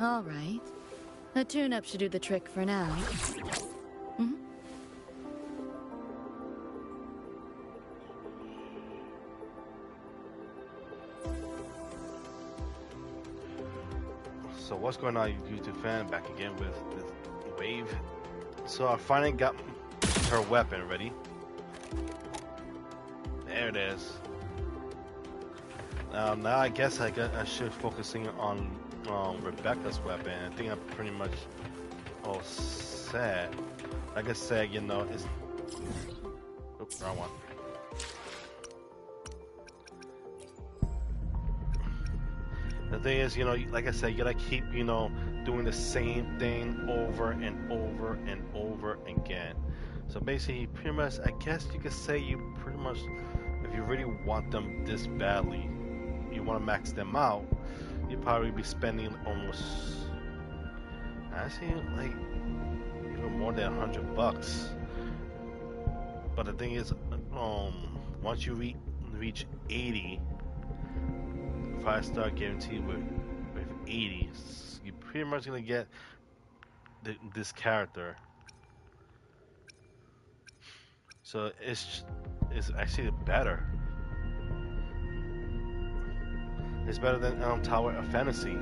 All right. A tune-up should do the trick for now. Hmm? So what's going on, YouTube fan? Back again with Wave. So I finally got her weapon ready. There it is. Now I guess I should focusing on Rebecca's weapon. I think I'm pretty much all set. Like I said, you know, it's... Oops, wrong one. The thing is, you know, like I said, you gotta keep, you know, doing the same thing over and over and over again. So basically, pretty much, I guess you could say you pretty much, if you really want them this badly, you want to max them out, you'd probably be spending almost, actually, like, even more than $100. But the thing is, once you reach 80, 5-star guarantee with 80, you're pretty much gonna get this character. So it's actually better. It's better than Tower of Fantasy.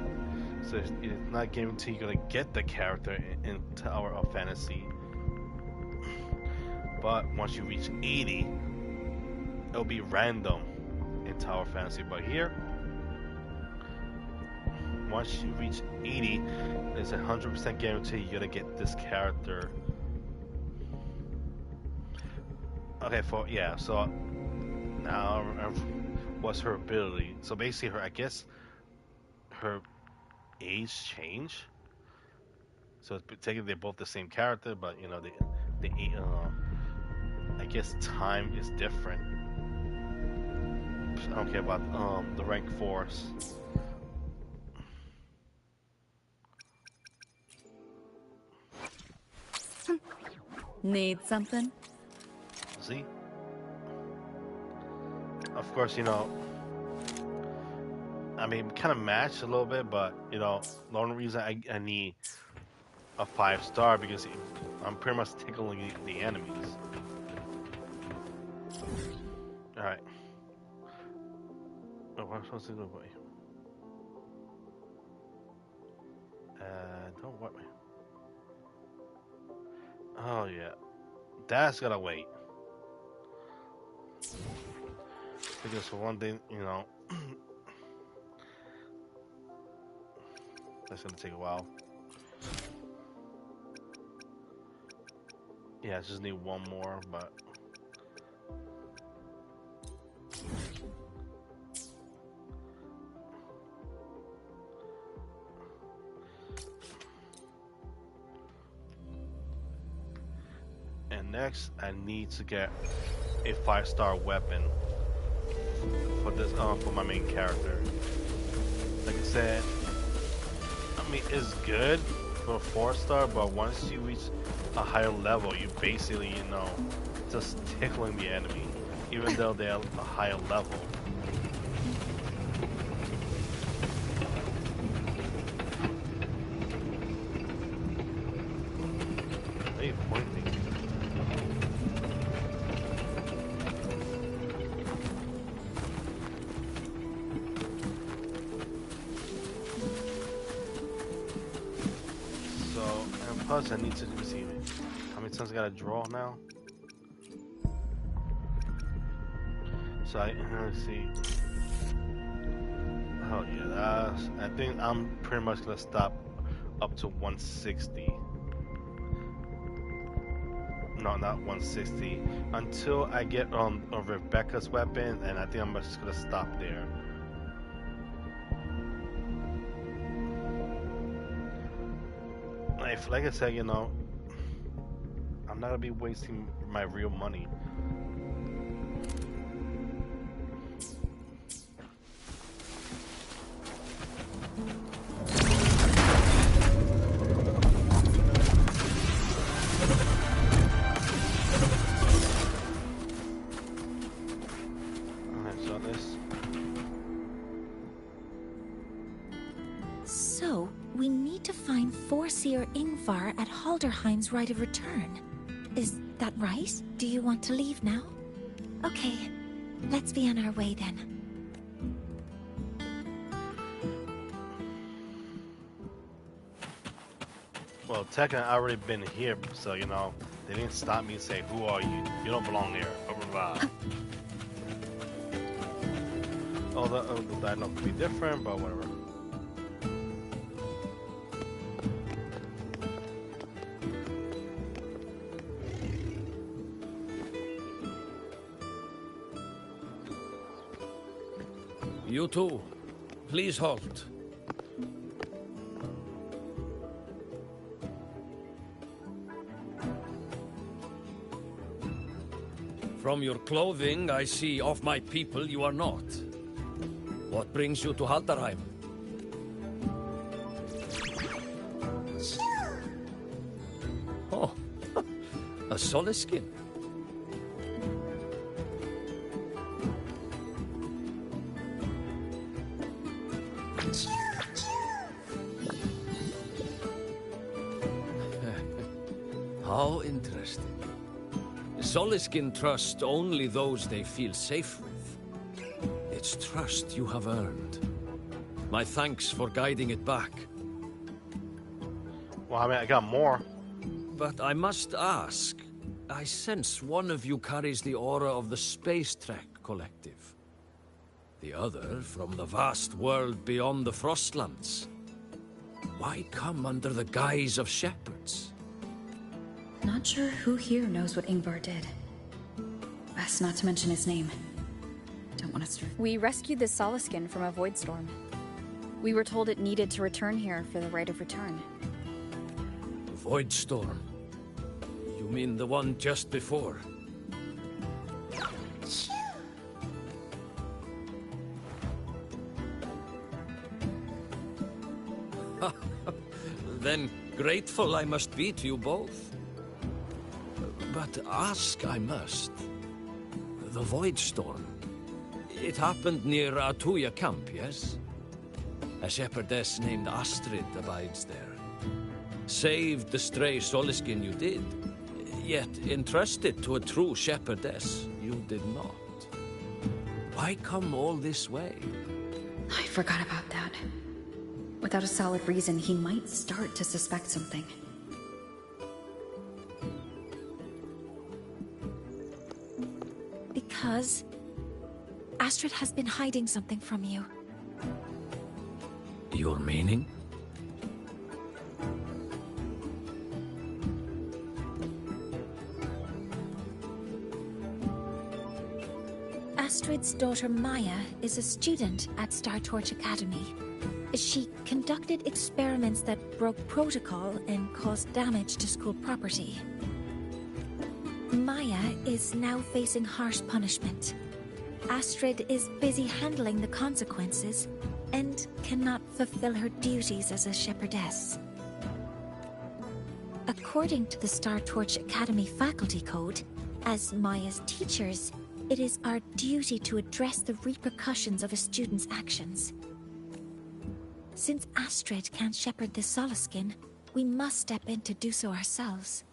So it's not guaranteed you're gonna get the character in Tower of Fantasy. But once you reach 80, it'll be random in Tower of Fantasy. But here, once you reach 80, there's a 100% guarantee you're gonna get this character. Okay, so now what's her ability? So basically, I guess her age change. So it's taking they're both the same character, but you know I guess time is different. I don't care about the rank force. Need something? See? Of course, you know, I mean, kind of matched a little bit, but, you know, the only reason I need a 5-star because I'm pretty much tickling the enemies. Alright. Oh, what am I supposed to do? Don't what? Oh, yeah. That's gotta wait. Because for one thing, you know, that's gonna take a while. Yeah, I just need one more, but and next I need to get a 5-star weapon for this for my main character. Like I said, I mean it's good for a 4-star, but once you reach a higher level, you basically, you know, just tickling the enemy, even though they're a higher level. Why are you pointing? Plus, I need to receive it. How many times I gotta draw now? So let's see. Oh yeah, I think I'm pretty much gonna stop up to 160. No, not 160. Until I get Rebecca's weapon, and I think I'm just gonna stop there. Like I said, you know, I'm not gonna be wasting my real money. Okay, so this Foreseer Ingvar at Halderheim's right of return. Is that right? Do you want to leave now? Okay, let's be on our way then. Well, technically, I already been here, so you know they didn't stop me and say, "Who are you? You don't belong here." Blah blah blah. The dialogue could be different, but whatever. You too. Please halt. From your clothing, I see of my people you are not. What brings you to Haldarheim? Oh, a Soliskin. How interesting. Soliskin trust only those they feel safe with. It's trust you have earned. My thanks for guiding it back. Well, I mean, I got more. But I must ask, I sense one of you carries the aura of the Space Trek Collective. The other from the vast world beyond the Frostlands. Why come under the guise of shepherds? Not sure who here knows what Ingvar did. Best not to mention his name. Don't want us to... We rescued the Soliskin from a void storm. We were told it needed to return here for the right of return. Void storm? You mean the one just before? Then grateful I must be to you both. But ask I must. The Void Storm. It happened near Atuya camp, yes? A shepherdess named Astrid abides there. Saved the stray Soliskin you did, yet entrusted to a true shepherdess you did not. Why come all this way? I forgot about that. Without a solid reason, he might start to suspect something. Because Astrid has been hiding something from you. Your meaning? Astrid's daughter Maya is a student at Star Torch Academy. She conducted experiments that broke protocol and caused damage to school property. Maya is now facing harsh punishment. Astrid is busy handling the consequences and cannot fulfill her duties as a shepherdess. According to the Star Torch Academy faculty code, as Maya's teachers, it is our duty to address the repercussions of a student's actions. Since Astrid can't shepherd the Soliskin, we must step in to do so ourselves.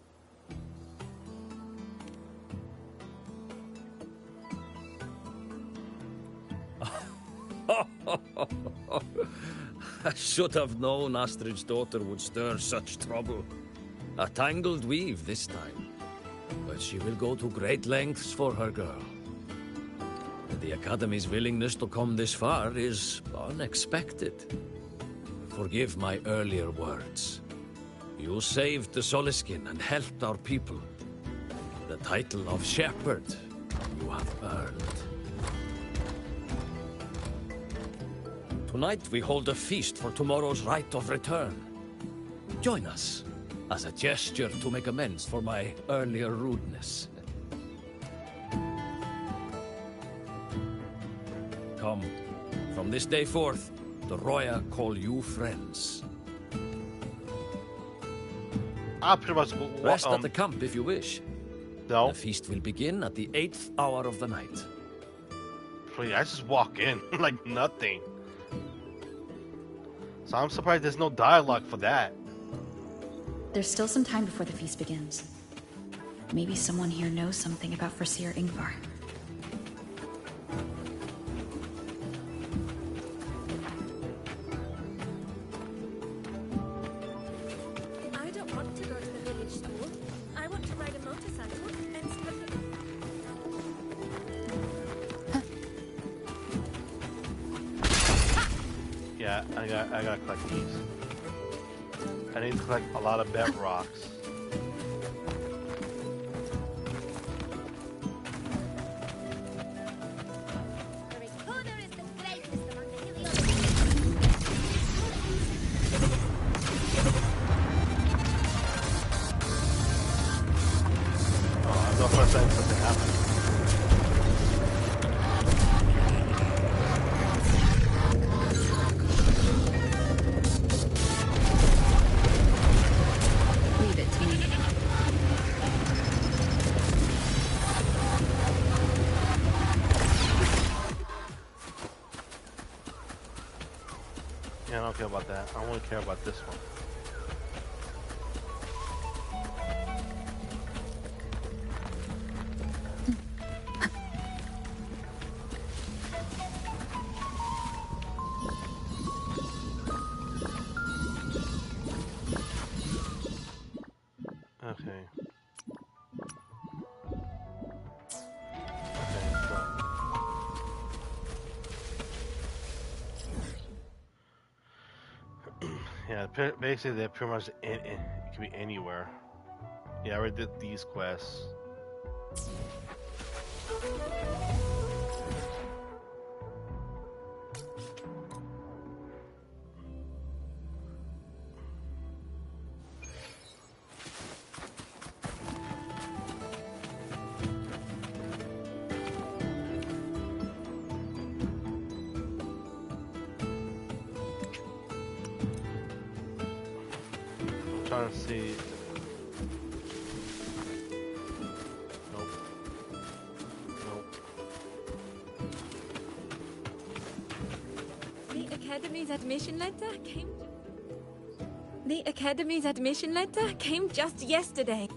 I should have known Astrid's daughter would stir such trouble. A tangled weave this time. But she will go to great lengths for her girl. The Academy's willingness to come this far is unexpected. Forgive my earlier words. You saved the Soliskin and helped our people. The title of shepherd you have earned. Tonight we hold a feast for tomorrow's rite of return. Join us, as a gesture to make amends for my earlier rudeness. Come, from this day forth, the Roya call you friends. I pretty much... Rest at the camp if you wish. No. The feast will begin at the 8th hour of the night. Please, I just walk in like nothing. So I'm surprised there's no dialogue for that. There's still some time before the feast begins. Maybe someone here knows something about Foreseer Ingvar. I don't want to go to the village school. I want to ride a motorcycle and study. Yeah, I gotta collect these. I need to collect a lot of bedrocks. Oh, I thought for a second something happened. Leave it to me. Yeah, I don't care about that. I only care about this one. Okay. Okay, so. Yeah, basically they're pretty much it can be anywhere. Yeah, I already did these quests. I'm trying to see. Nope. Nope. The Academy's admission letter came. The Academy's admission letter came just yesterday.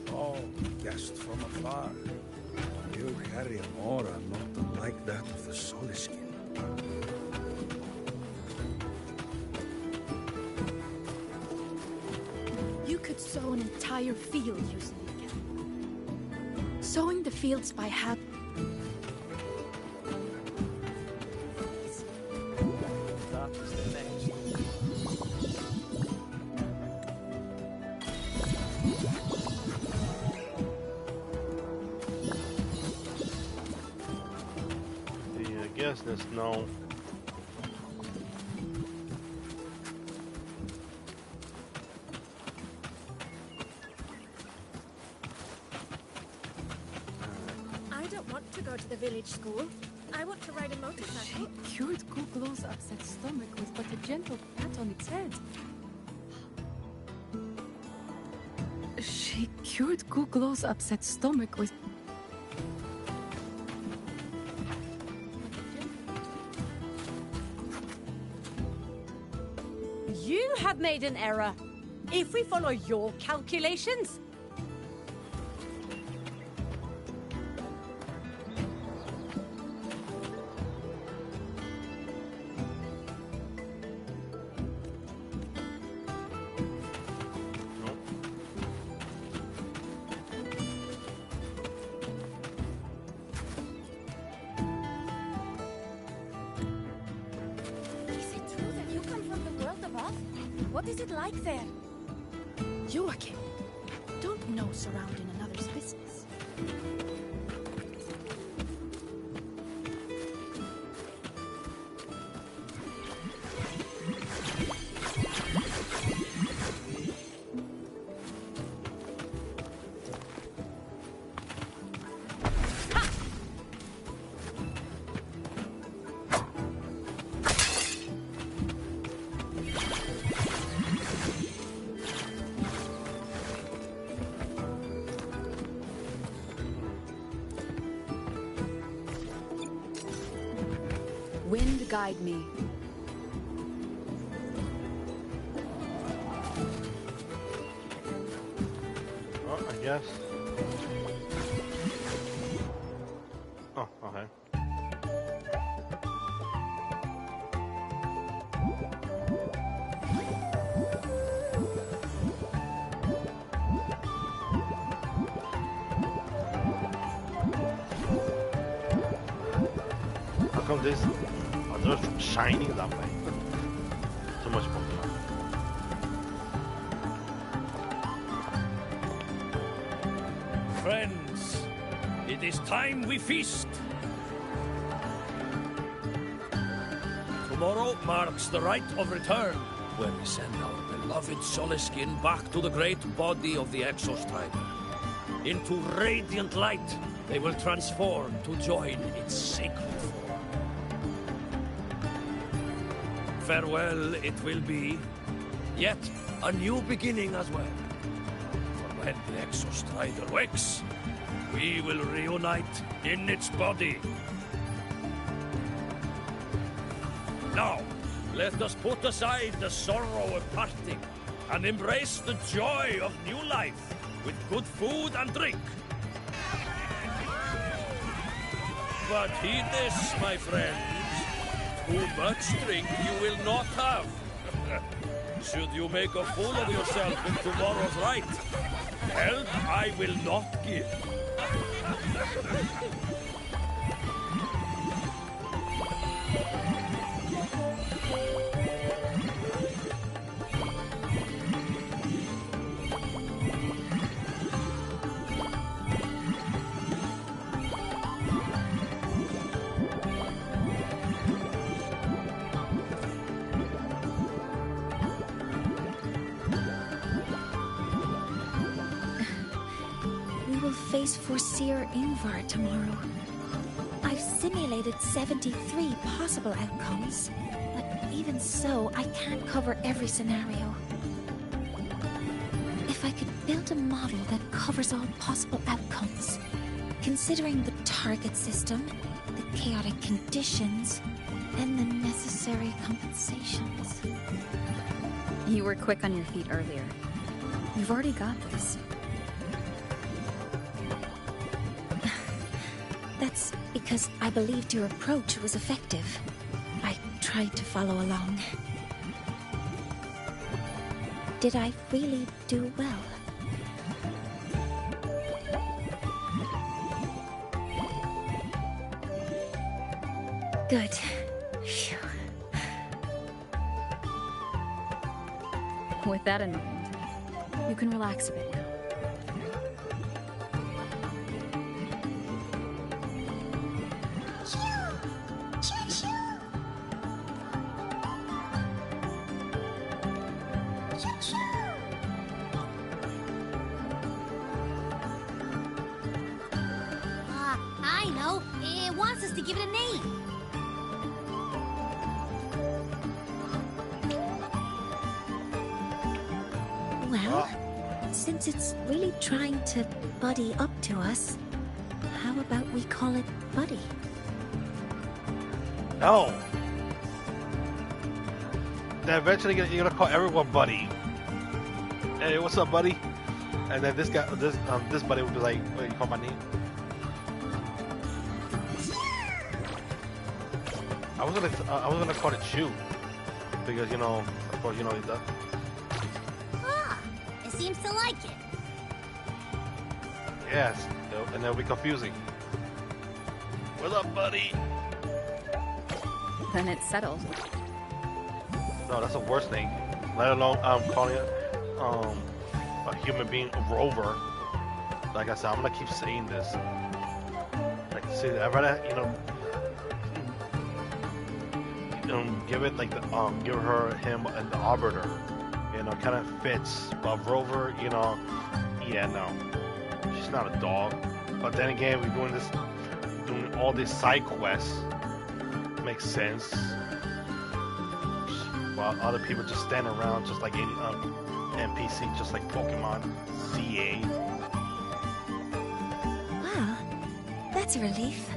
Oh, guest from afar. You carry an aura not unlike that of the Soliskin. You could sow an entire field using the Academy. Sowing the fields by hand. That is the next. I guess there's no. I don't want to go to the village school. I want to ride a motorcycle. She cured Kuklow's upset stomach with but a gentle pat on its head. She cured Kuklow's upset stomach with... You have made an error. If we follow your calculations, Is it true that you come from the world above? What is it like there? Joachim, don't nose around in another's business. Wind guide me. I guess. Oh, okay. How come this? Are those shiny that way? Too much Pokemon. Friends, it is time we feast. Tomorrow marks the rite of return, where we send our beloved Soliskin back to the great body of the Exostrider. Into radiant light, they will transform to join its sacred form. Farewell it will be, yet a new beginning as well. For when the Exostrider wakes, we will reunite in its body. Now, let us put aside the sorrow of parting and embrace the joy of new life with good food and drink. But heed this, my friends. Too much drink you will not have. Should you make a fool of yourself in tomorrow's rite, help I will not give. Face Foreseer Ingvar tomorrow. I've simulated 73 possible outcomes, but even so, I can't cover every scenario. If I could build a model that covers all possible outcomes, considering the target system, the chaotic conditions, and the necessary compensations. You were quick on your feet earlier. You've already got this. That's because I believed your approach was effective. I tried to follow along. Did I really do well? Good. Phew. With that in mind, you can relax a bit now. I know. It wants us to give it a name. Well, since it's really trying to buddy up to us, how about we call it Buddy? No. Then eventually you're gonna call everyone Buddy. Hey, what's up, buddy? And then this guy, this buddy would be like, "Wait, you call my name?" I was gonna call it Chew, because you know, of course, you know that. Ah, it seems to like it. Yes, and that'll be confusing. What's up, buddy? Then it's settled. No, that's the worst thing. Let alone calling it a human being a rover. Like I said, I'm gonna keep saying this. Like, see, I'd rather give it like the give him an arbiter. You know, kind of fits. But rover, you know, yeah, no, she's not a dog. But then again, we're doing all these side quests. Makes sense. While other people just stand around just like any NPC, just like Pokemon, CA. Well, that's a relief.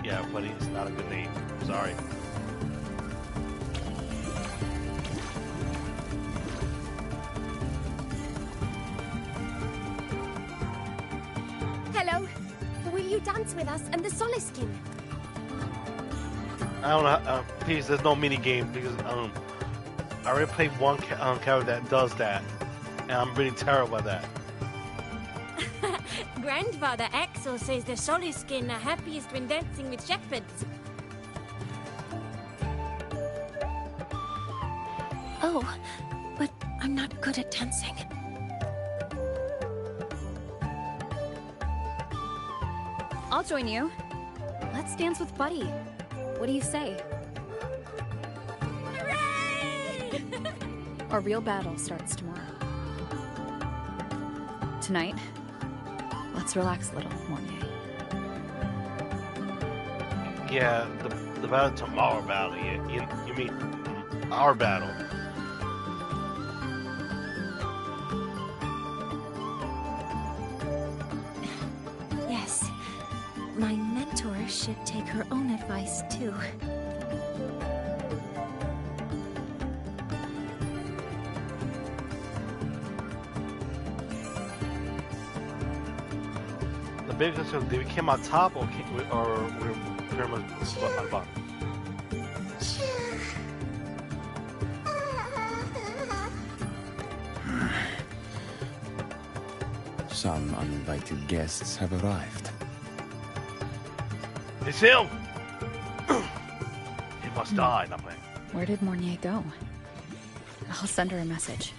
Yeah, buddy, it's not a good name. Sorry. you dance with us and the Soliskin? I don't know. Please, there's no mini game because I already played one character that does that, and I'm really terrible at that. Grandfather Axel says the Soliskin are happiest when dancing with shepherds. Oh, but I'm not good at dancing. I'll join you. Let's dance with Buddy. What do you say? Hooray! Our real battle starts tomorrow. Tonight, let's relax a little, Mornier. Yeah, the battle tomorrow battle. Yeah, you mean our battle? Yes, my mentor should take her own advice too. The big question: did we came out top or we're pretty much at bottom? Some uninvited guests have arrived. It's him! He must die, not playing. Where did Mornier go? I'll send her a message.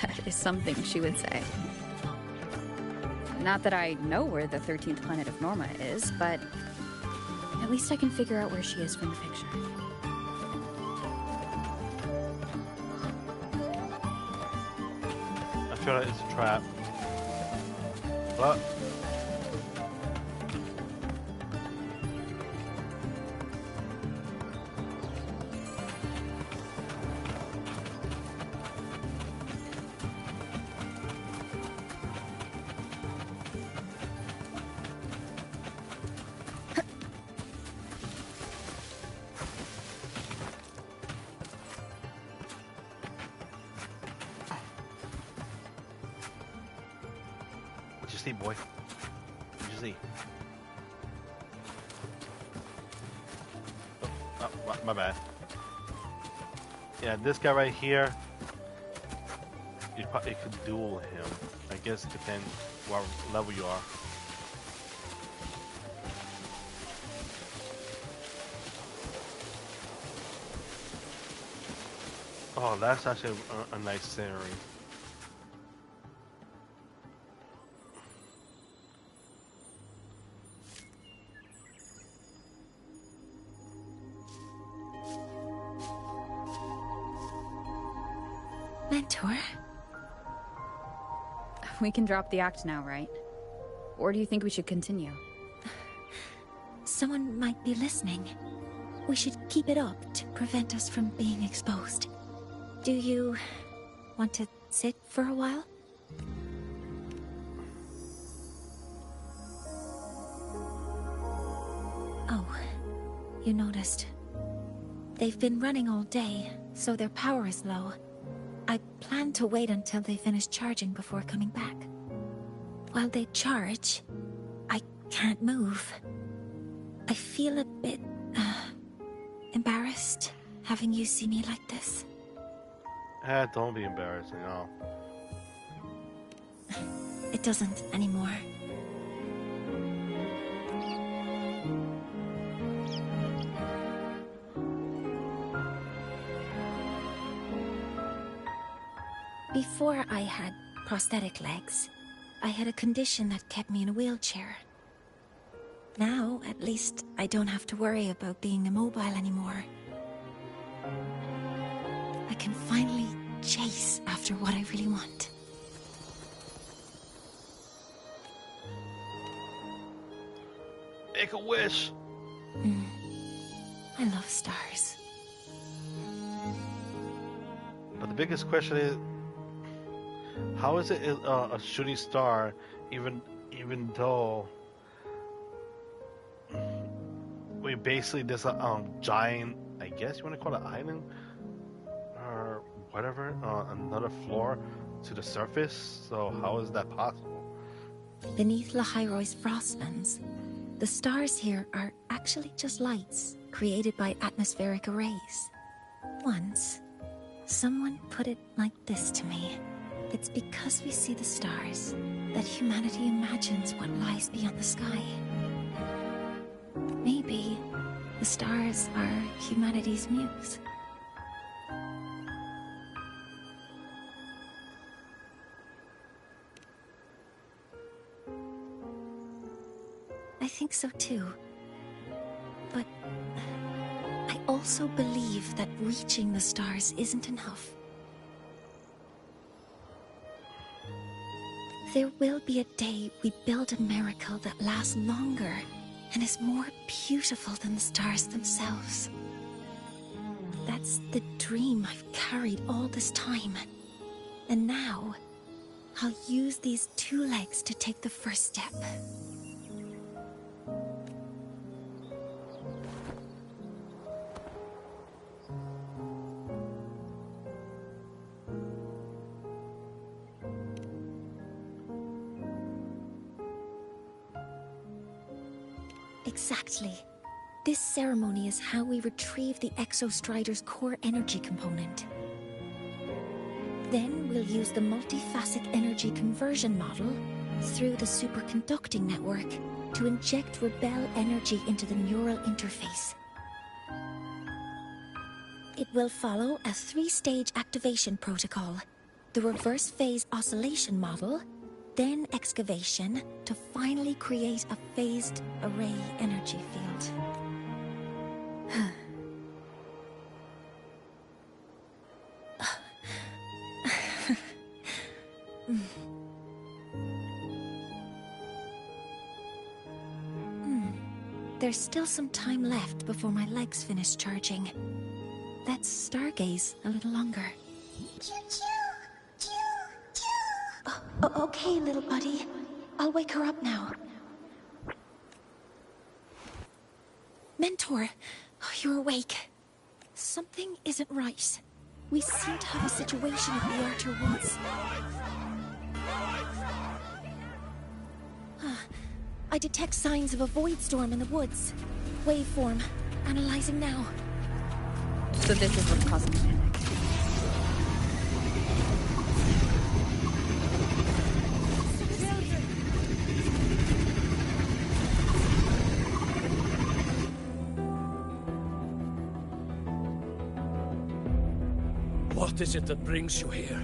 That is something she would say. Not that I know where the 13th planet of Norma is, but at least I can figure out where she is from the picture. I feel like it's a trap. But what you see, boy? What you see? Oh, my bad. Yeah, this guy right here. You could duel him. I guess it depends what level you are. Oh, that's actually a nice scenery. Mentor? We can drop the act now, right? Or do you think we should continue? Someone might be listening. We should keep it up to prevent us from being exposed. Do you want to sit for a while? Oh, you noticed. They've been running all day, so their power is low. I plan to wait until they finish charging before coming back. While they charge, I can't move. I feel a bit embarrassed having you see me like this. Don't be embarrassed, you know. It doesn't anymore. Before I had prosthetic legs, I had a condition that kept me in a wheelchair. Now, at least, I don't have to worry about being immobile anymore. I can finally chase after what I really want. Make a wish. I love stars. But the biggest question is, how is it a shooting star, even though we basically there's a giant, I guess you want to call it island or whatever, another floor to the surface. So how is that possible? Beneath Lahairoi's frostlands, the stars here are actually just lights created by atmospheric arrays. Once, someone put it like this to me. It's because we see the stars that humanity imagines what lies beyond the sky. Maybe the stars are humanity's muse. I think so too. But I also believe that reaching the stars isn't enough. There will be a day we build a miracle that lasts longer and is more beautiful than the stars themselves. That's the dream I've carried all this time. And now, I'll use these 2 legs to take the first step. Exactly. This ceremony is how we retrieve the Exostrider's core energy component. Then we'll use the multiphasic energy conversion model through the superconducting network to inject rebel energy into the neural interface. It will follow a 3-stage activation protocol: the reverse phase oscillation model, then excavation, to finally create a phased array energy field. There's still some time left before my legs finish charging. Let's stargaze a little longer. Okay, little buddy. I'll wake her up now. Mentor, you're awake. Something isn't right. We seem to have a situation at the Archer Woods. I detect signs of a void storm in the woods. Waveform. Analyzing now. So this is what's causing the panic. What is it that brings you here?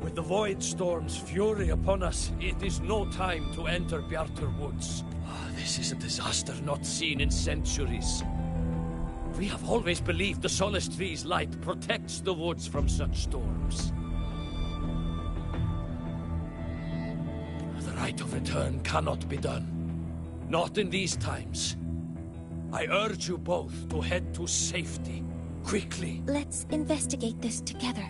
With the Void Storm's fury upon us, it is no time to enter Bjartur Woods. This is a disaster not seen in centuries. We have always believed the Solace Tree's light protects the woods from such storms. The rite of return cannot be done. Not in these times. I urge you both to head to safety. Quickly. Let's investigate this together.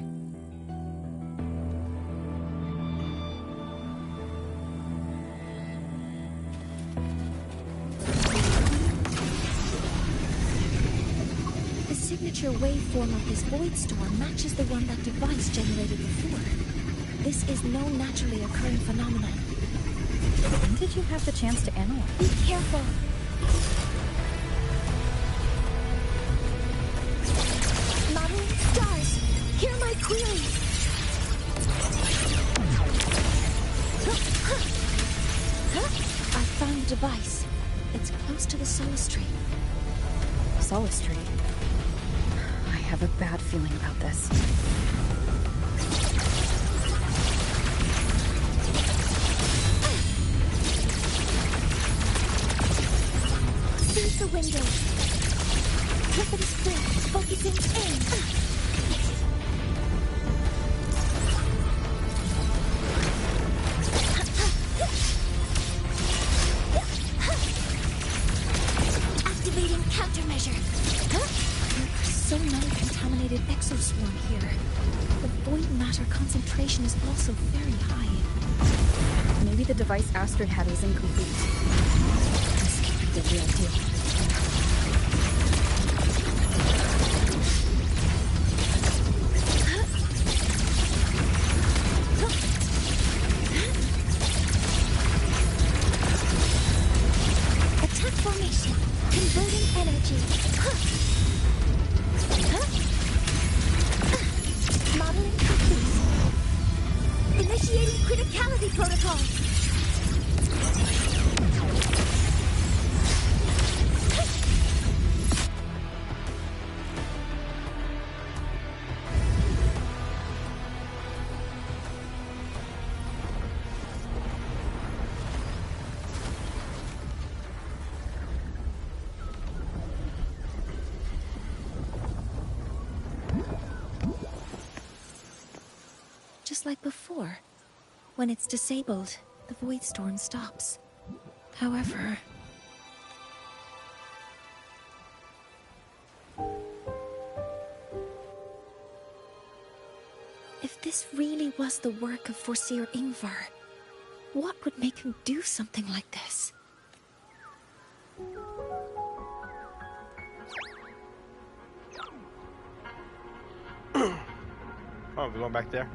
The signature waveform of this void storm matches the one that device generated before. This is no naturally occurring phenomenon. When did you have the chance to analyze? Be careful! Modeling stars! Hear my query! I found the device. It's close to the Solace Tree. Solace Tree. I have a bad feeling about this. Seize the window. Look at his flip, focusing in. Activating countermeasure. so many contaminated exoswarm here. The void matter concentration is also very high. Maybe the device Astrid had was incomplete. This can't be the real deal. Attack formation. Converting energy. Modeling complete. Initiating criticality protocol. Just like before. When it's disabled, the void storm stops. However... if this really was the work of Foreseer Ingvar, what would make him do something like this? Oh, we're going back there?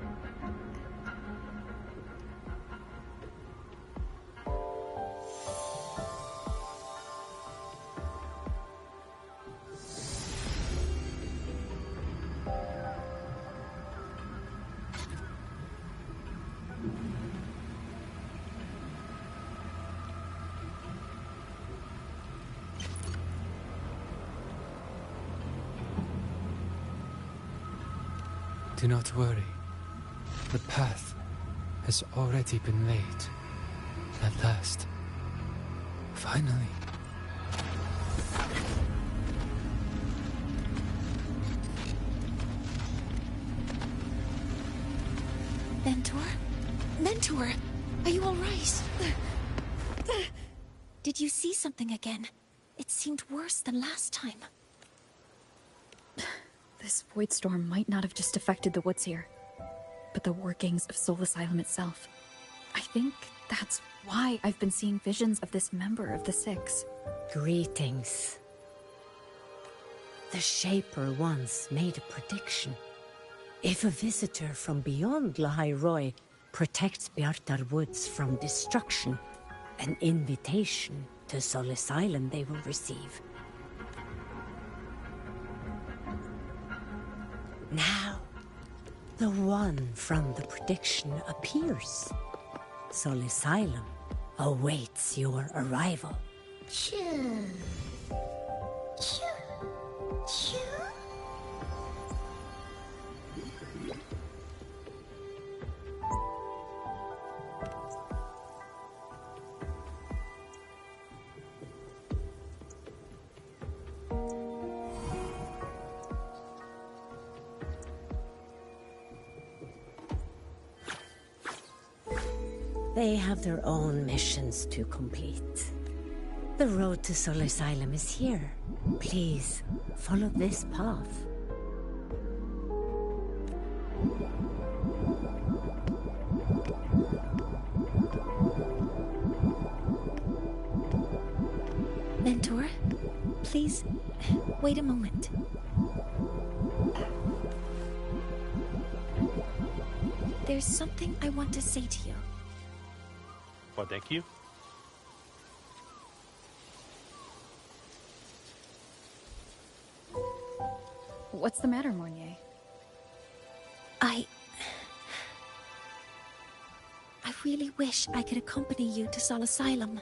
Do not worry. The path has already been laid. At last. Finally. Mentor? Mentor! Are you alright? Did you see something again? It seemed worse than last time. This void storm might not have just affected the woods here, but the workings of Soul Asylum itself. I think that's why I've been seeing visions of this member of the Six. Greetings. The Shaper once made a prediction. If a visitor from beyond Lahai protects Bjartar Woods from destruction, an invitation to Soul Asylum they will receive. Now, the one from the prediction appears. Soul Asylum awaits your arrival. Choo. Choo. Choo. They have their own missions to complete. The road to Soul Asylum is here. Please, follow this path. Mentor, please, wait a moment. There's something I want to say to you. Well, thank you. What's the matter, Mornier? I really wish I could accompany you to Soul Asylum,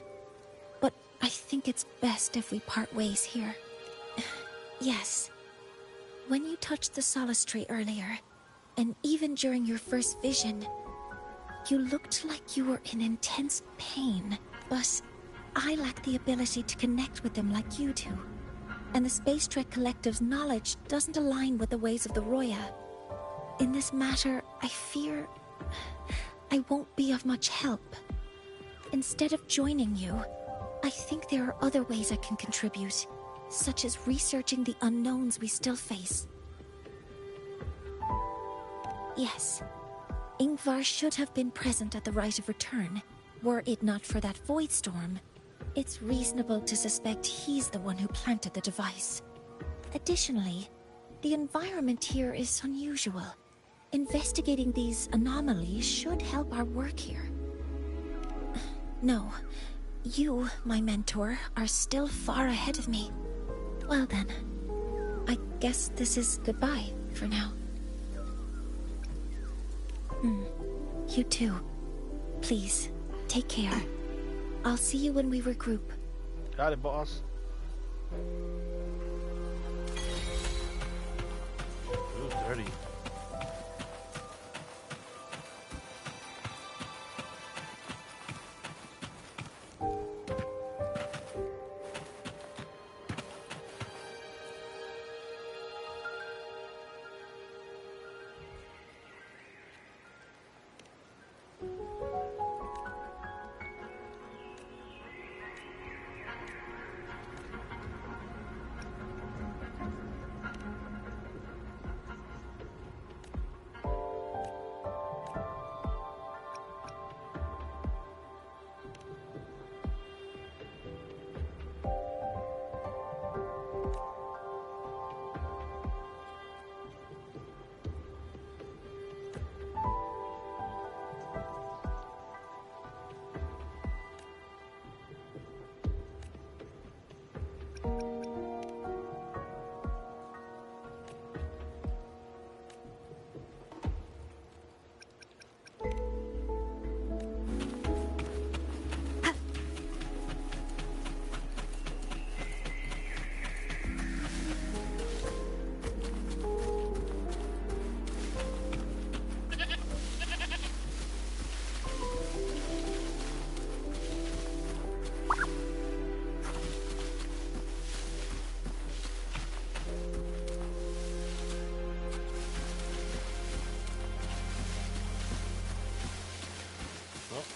but I think it's best if we part ways here. Yes, when you touched the Solace Tree earlier, and even during your first vision, you looked like you were in intense pain, but I lack the ability to connect with them like you do. And the Space Trek Collective's knowledge doesn't align with the ways of the Roya. In this matter, I fear I won't be of much help. Instead of joining you, I think there are other ways I can contribute. such as researching the unknowns we still face. Yes, Ingvar should have been present at the Rite of Return. Were it not for that void storm, it's reasonable to suspect he's the one who planted the device. Additionally, the environment here is unusual. Investigating these anomalies should help our work here. No, you, my mentor, are still far ahead of me. Well then, I guess this is goodbye for now. You too. Please, take care. I'll see you when we regroup. Got it, boss. Ooh, dirty.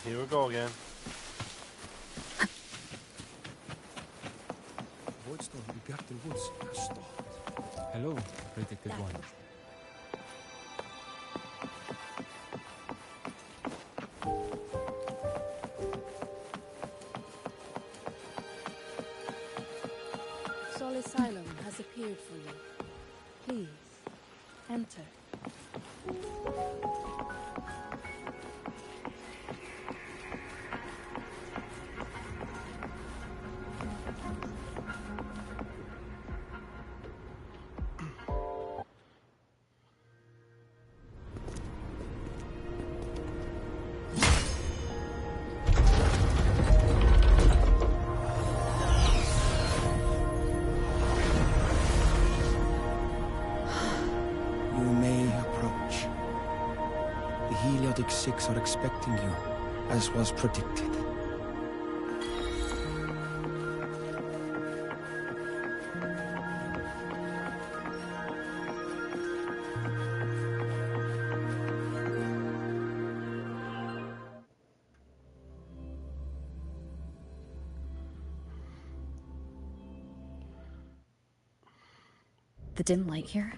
Here we go again. Voidstorm in Bjartur Woods has stopped. Hello, predicted one. Sol Asylum has appeared for you. Please, enter. Six are expecting you, as was predicted. The dim light here,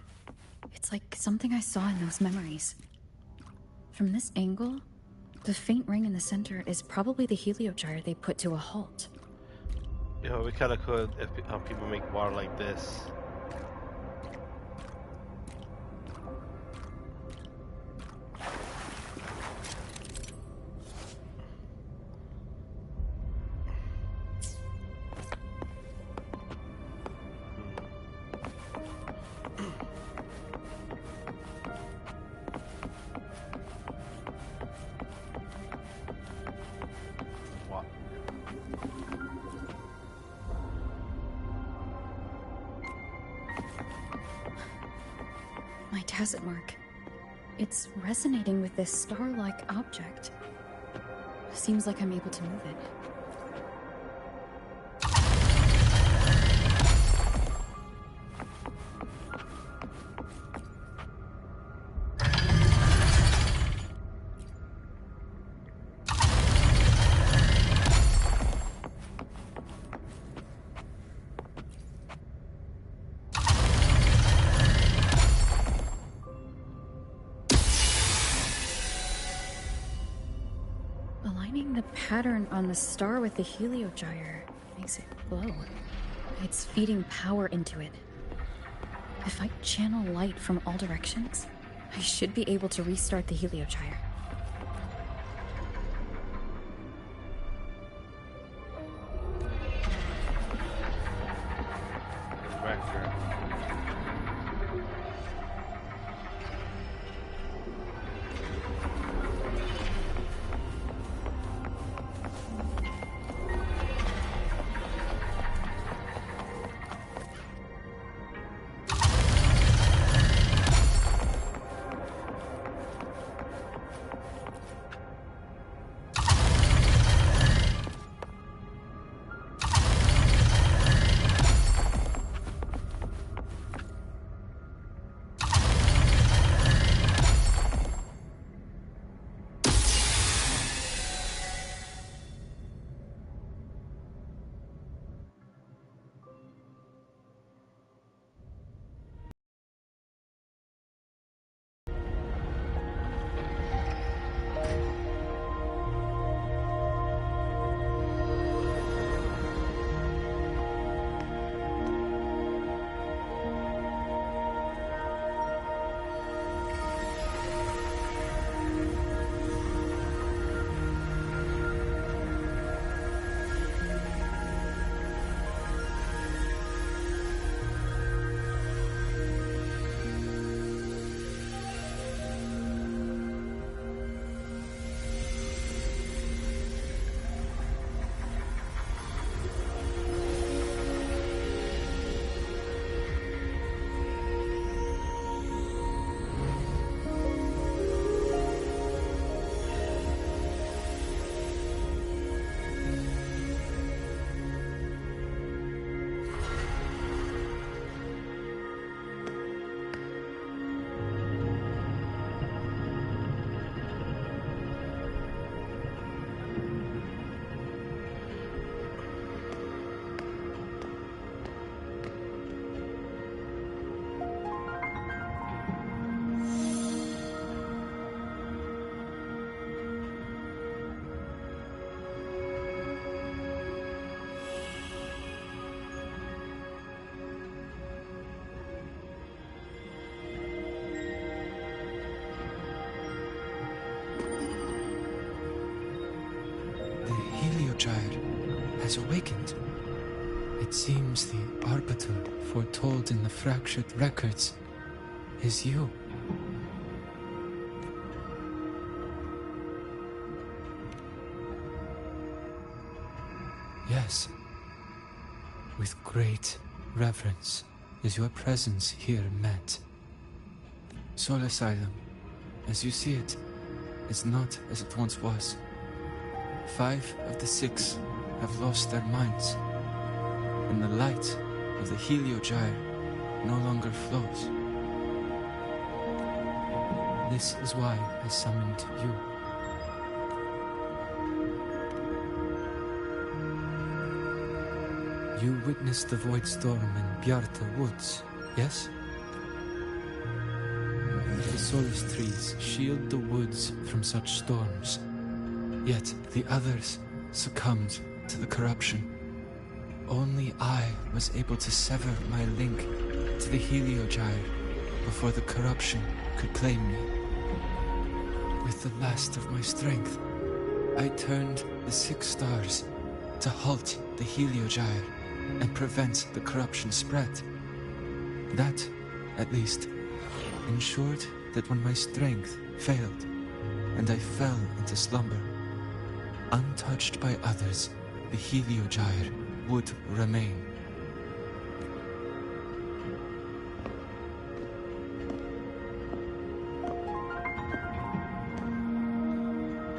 it's like something I saw in those memories. From this angle, the faint ring in the center is probably the heliogyre they put to a halt. Yeah, we kinda could if people make water like this. My tacit mark. It's resonating with this star-like object. Seems like I'm able to move it. pattern on the star with the heliogyre makes it glow. It's feeding power into it. If I channel light from all directions, I should be able to restart the heliogyre. Director. Heliogyre has awakened. It seems the arbiter foretold in the fractured records is you. Yes. With great reverence is your presence here met. Soul Asylum, as you see it, is not as it once was. 5 of the 6 have lost their minds, and the light of the heliogyre no longer flows. This is why I summoned you. You witnessed the void storm in Bjarta Woods, yes? The solace trees shield the woods from such storms, yet the others succumbed to the corruption. Only I was able to sever my link to the heliogyre before the corruption could claim me. With the last of my strength, I turned the 6 stars to halt the heliogyre and prevent the corruption spread. That, at least, ensured that when my strength failed and I fell into slumber, untouched by others, the heliogyre would remain.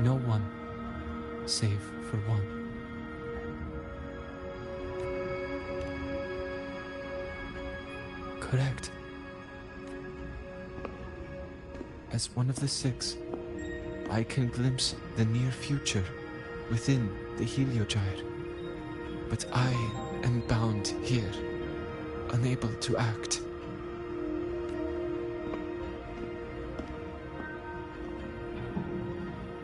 No one, save for one. Correct. As one of the 6, I can glimpse the near future within the heliogyre. But I am bound here, unable to act.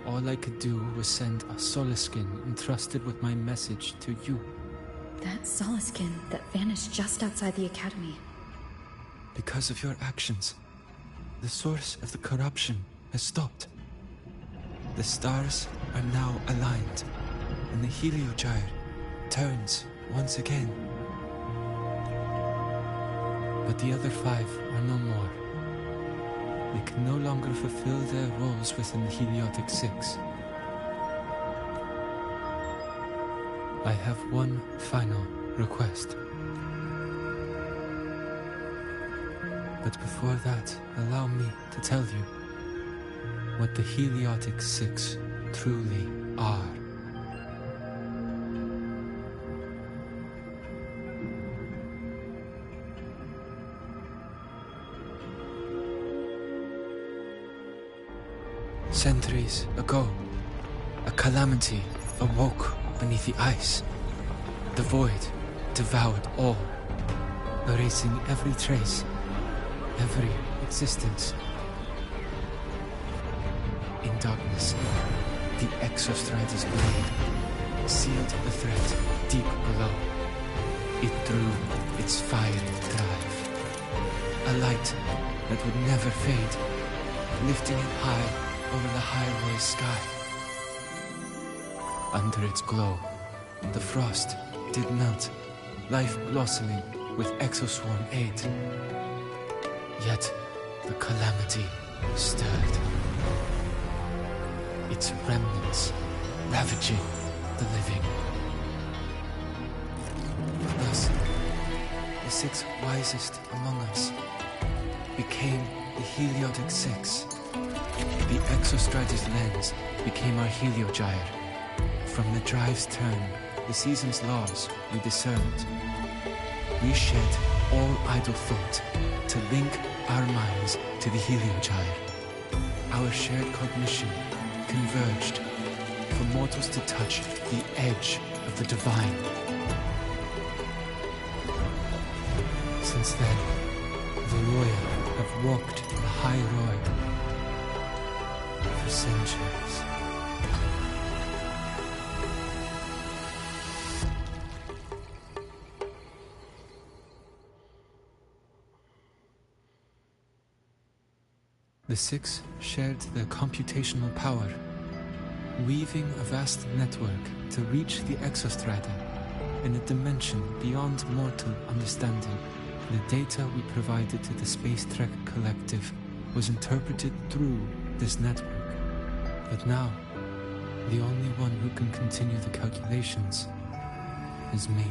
All all I could do was send a Soliskin entrusted with my message to you. That Soliskin that vanished just outside the academy. Because of your actions, the source of the corruption has stopped. The stars are now aligned, and the Heliogyre turns once again. But the other 5 are no more. They can no longer fulfill their roles within the Heliotic Six. I have one final request. But before that, allow me to tell you what the Heliotic Six truly are. Centuries ago, a calamity awoke beneath the ice. The void devoured all, erasing every trace, every existence. In darkness, the Exostrider's blade sealed the threat deep below. It drew its fiery drive, a light that would never fade, lifting it high over the highway sky. Under its glow, the frost did melt, life blossoming with exoswarm aid. Yet the calamity stirred, its remnants ravaging the living. Thus, the 6 wisest among us became the Heliotic Six. The Exostrider's lens became our Heliogyre. From the drive's turn, the season's laws we discerned. We shed all idle thought to link our minds to the Heliogyre. Our shared cognition converged for mortals to touch the edge of the divine. Since then, the royal have walked the high road for centuries. The 6 shared their computational power, weaving a vast network to reach the Exostrider in a dimension beyond mortal understanding. The data we provided to the Space Trek Collective was interpreted through this network. But now, the only one who can continue the calculations is me.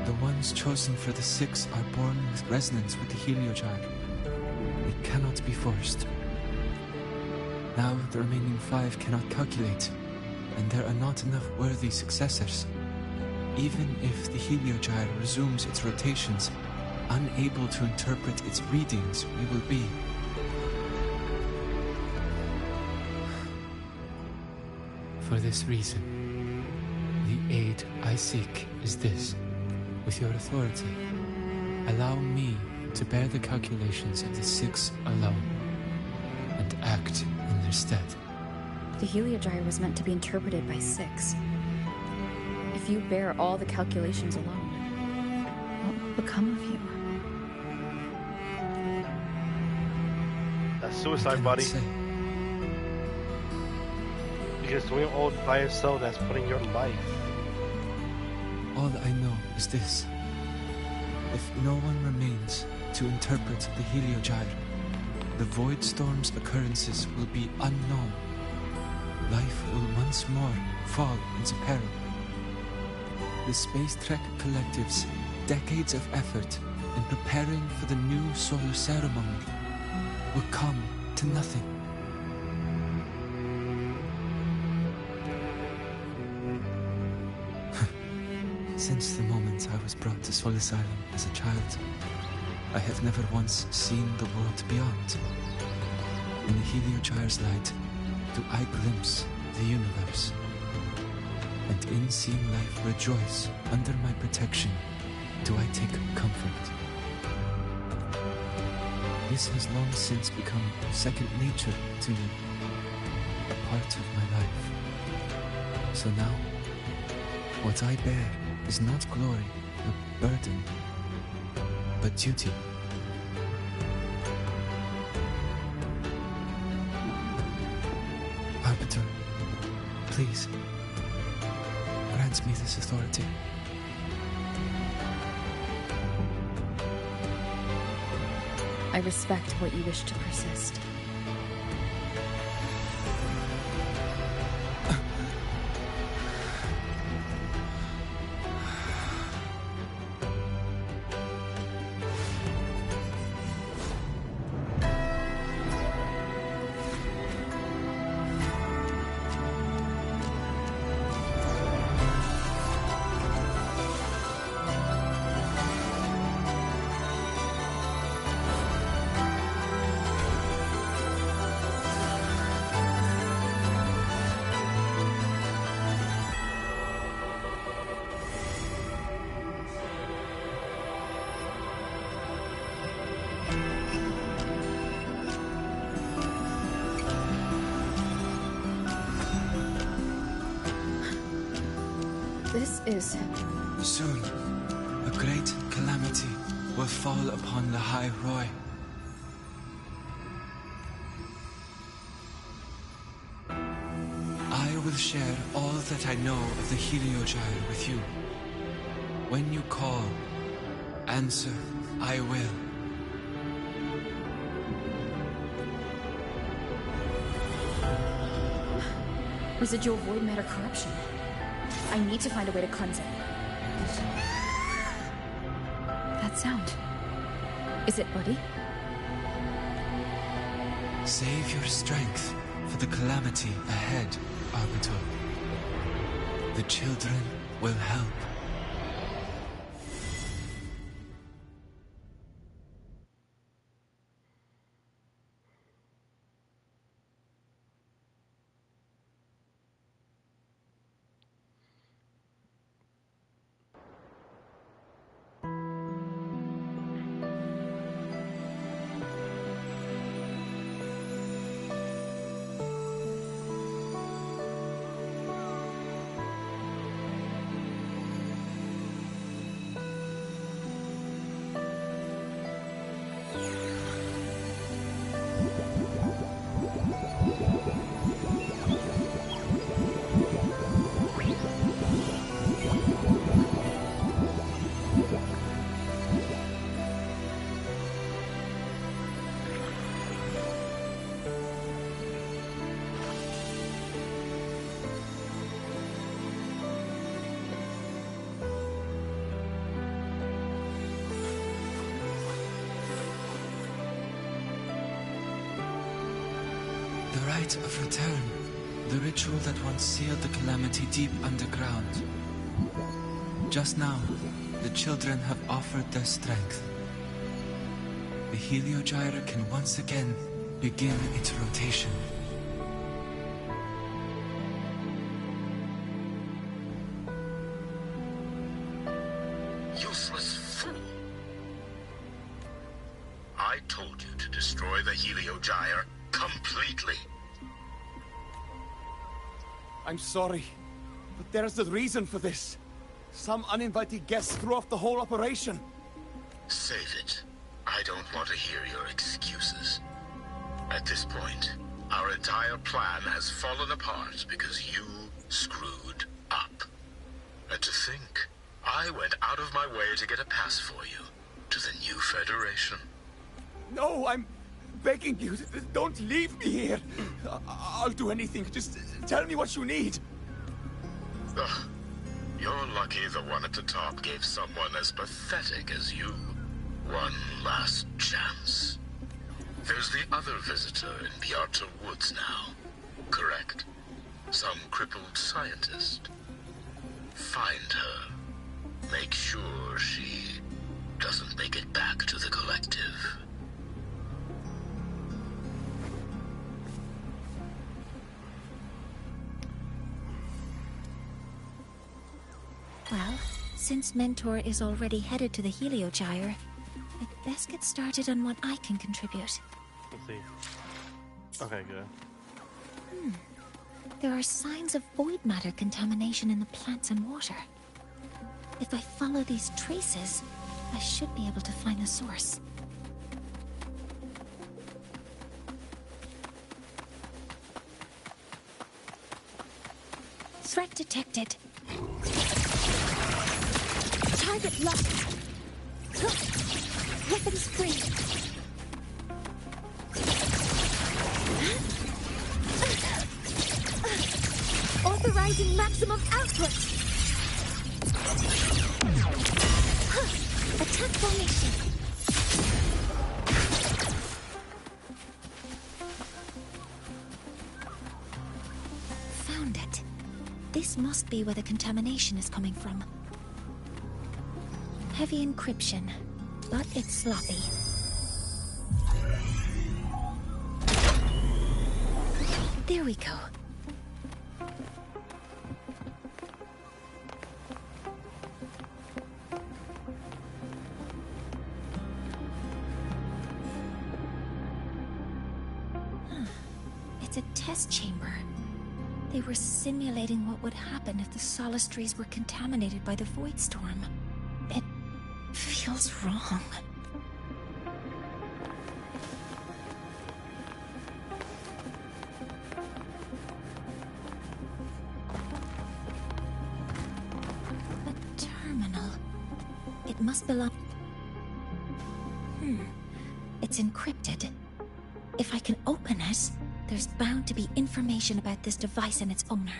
The ones chosen for the 6 are born with resonance with the Heliogyre. It cannot be forced. Now the remaining 5 cannot calculate, and there are not enough worthy successors. Even if the Heliogyre resumes its rotations, unable to interpret its readings, we will be. For this reason, the aid I seek is this. With your authority, allow me to bear the calculations of the 6 alone, and act in their stead. The Heliogyre was meant to be interpreted by 6. If you bear all the calculations alone, what will become of you? That's suicide, buddy. Because doing it all by yourself, that's putting your life. All I know is this. If no one remains to interpret the Heliogyre, the Void Storm's occurrences will be unknown. Life will once more fall into peril. The Space Trek Collective's decades of effort in preparing for the new solar ceremony will come to nothing. Since the moment I was brought to Solace Island as a child, I have never once seen the world beyond. In the Heliogyre's light, do I glimpse the universe. And in seeing life rejoice under my protection, do I take comfort. This has long since become second nature to me, a part of my life. So now, what I bear is not glory or burden, but duty. Arbiter, please, grant me this authority. I respect what you wish to persist. This is... Soon, a great calamity will fall upon the High Roy. I will share all that I know of the Heliogyre with you. When you call, answer, I will. Residual void matter corruption. I need to find a way to cleanse it. That sound. Is it Buddy? Save your strength for the calamity ahead, Arbiter. The children will help. The rite of return. The ritual that once sealed the calamity deep underground. Just now, the children have offered their strength. The Heliogyre can once again begin its rotation. Useless fool! I told you to destroy the Heliogyre completely. I'm sorry, but there's a reason for this. Some uninvited guests threw off the whole operation. Save it. I don't want to hear your excuses. At this point, our entire plan has fallen apart because you screwed up. And to think, I went out of my way to get a pass for you to the new Federation. No, I'm begging you, don't leave me here. I'll do anything. Just tell me what you need. Ugh. You're lucky the one at the top gave someone as pathetic as you one last chance. There's the other visitor in the Outer Woods now, correct? Some crippled scientist. Find her. Make sure she doesn't make it back to the collective. Well, Since Mentor is already headed to the Heliogyre, I'd best get started on what I can contribute. Let's see. Okay, good. There are signs of void matter contamination in the plants and water. If I follow these traces, I should be able to find the source. Threat detected. Target locked. Weapons free. Authorizing maximum output. Attack formation. Found it. This must be where the contamination is coming from. Heavy encryption, but it's sloppy. There we go. It's a test chamber. They were simulating what would happen if the solistries were contaminated by the void storm. It feels wrong. A terminal. It must belong... It's encrypted. If I can open it, there's bound to be information about this device and its owner.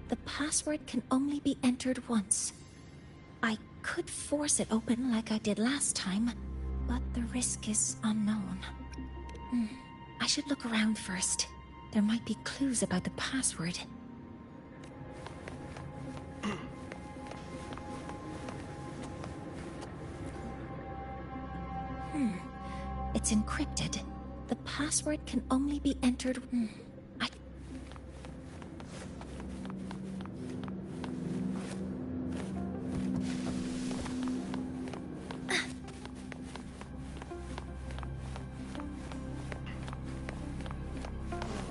The password can only be entered once. I could force it open like I did last time, but the risk is unknown. I should look around first. There might be clues about the password. It's encrypted. The password can only be entered...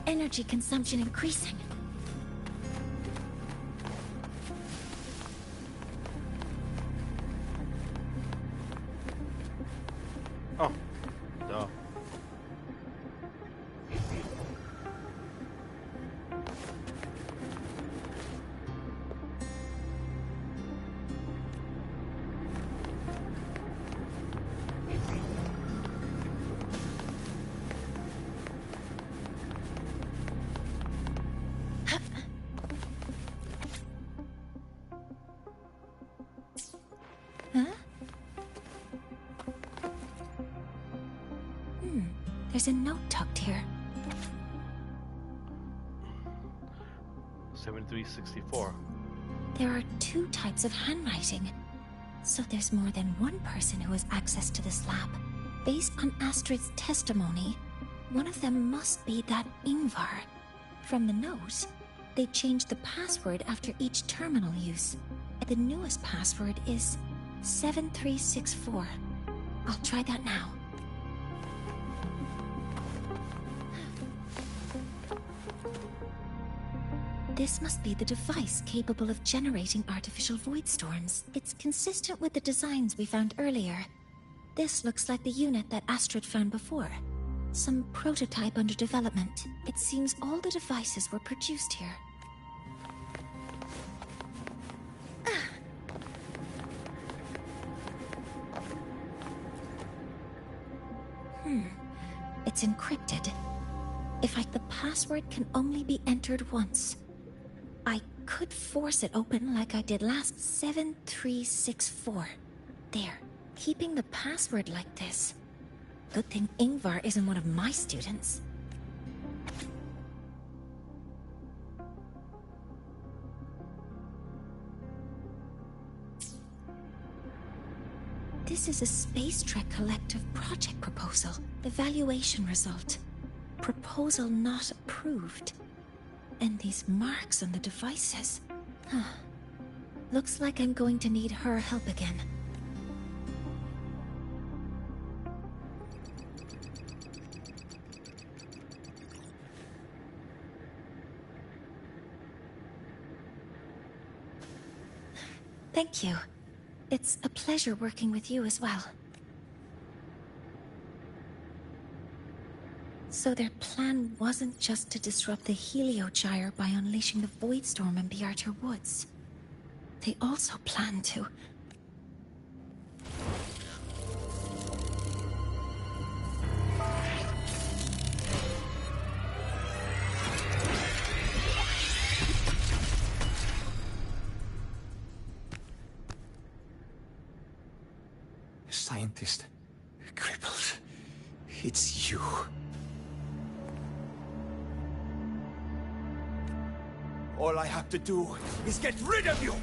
Energy consumption increasing. Oh, duh. There's a note tucked here. 7364. There are two types of handwriting. So there's more than one person who has access to this lab. Based on Astrid's testimony, one of them must be that Ingvar. From the note, they changed the password after each terminal use. The newest password is 7364. I'll try that now. This must be the device capable of generating artificial void storms. It's consistent with the designs we found earlier. This looks like the unit that Astrid found before. Some prototype under development. It seems all the devices were produced here. It's encrypted. The password can only be entered once. I could force it open like I did last. 7364. There. Keeping the password like this. Good thing Ingvar isn't one of my students. This is a Space Trek Collective project proposal. Evaluation result. Proposal not approved. And these marks on the devices. Looks like I'm going to need her help again. Thank you. It's a pleasure working with you as well. So their plan wasn't just to disrupt the Heliogyre by unleashing the Voidstorm in Bjartar Woods. They also planned to... Scientist, crippled. It's you. All I have to do is get rid of you!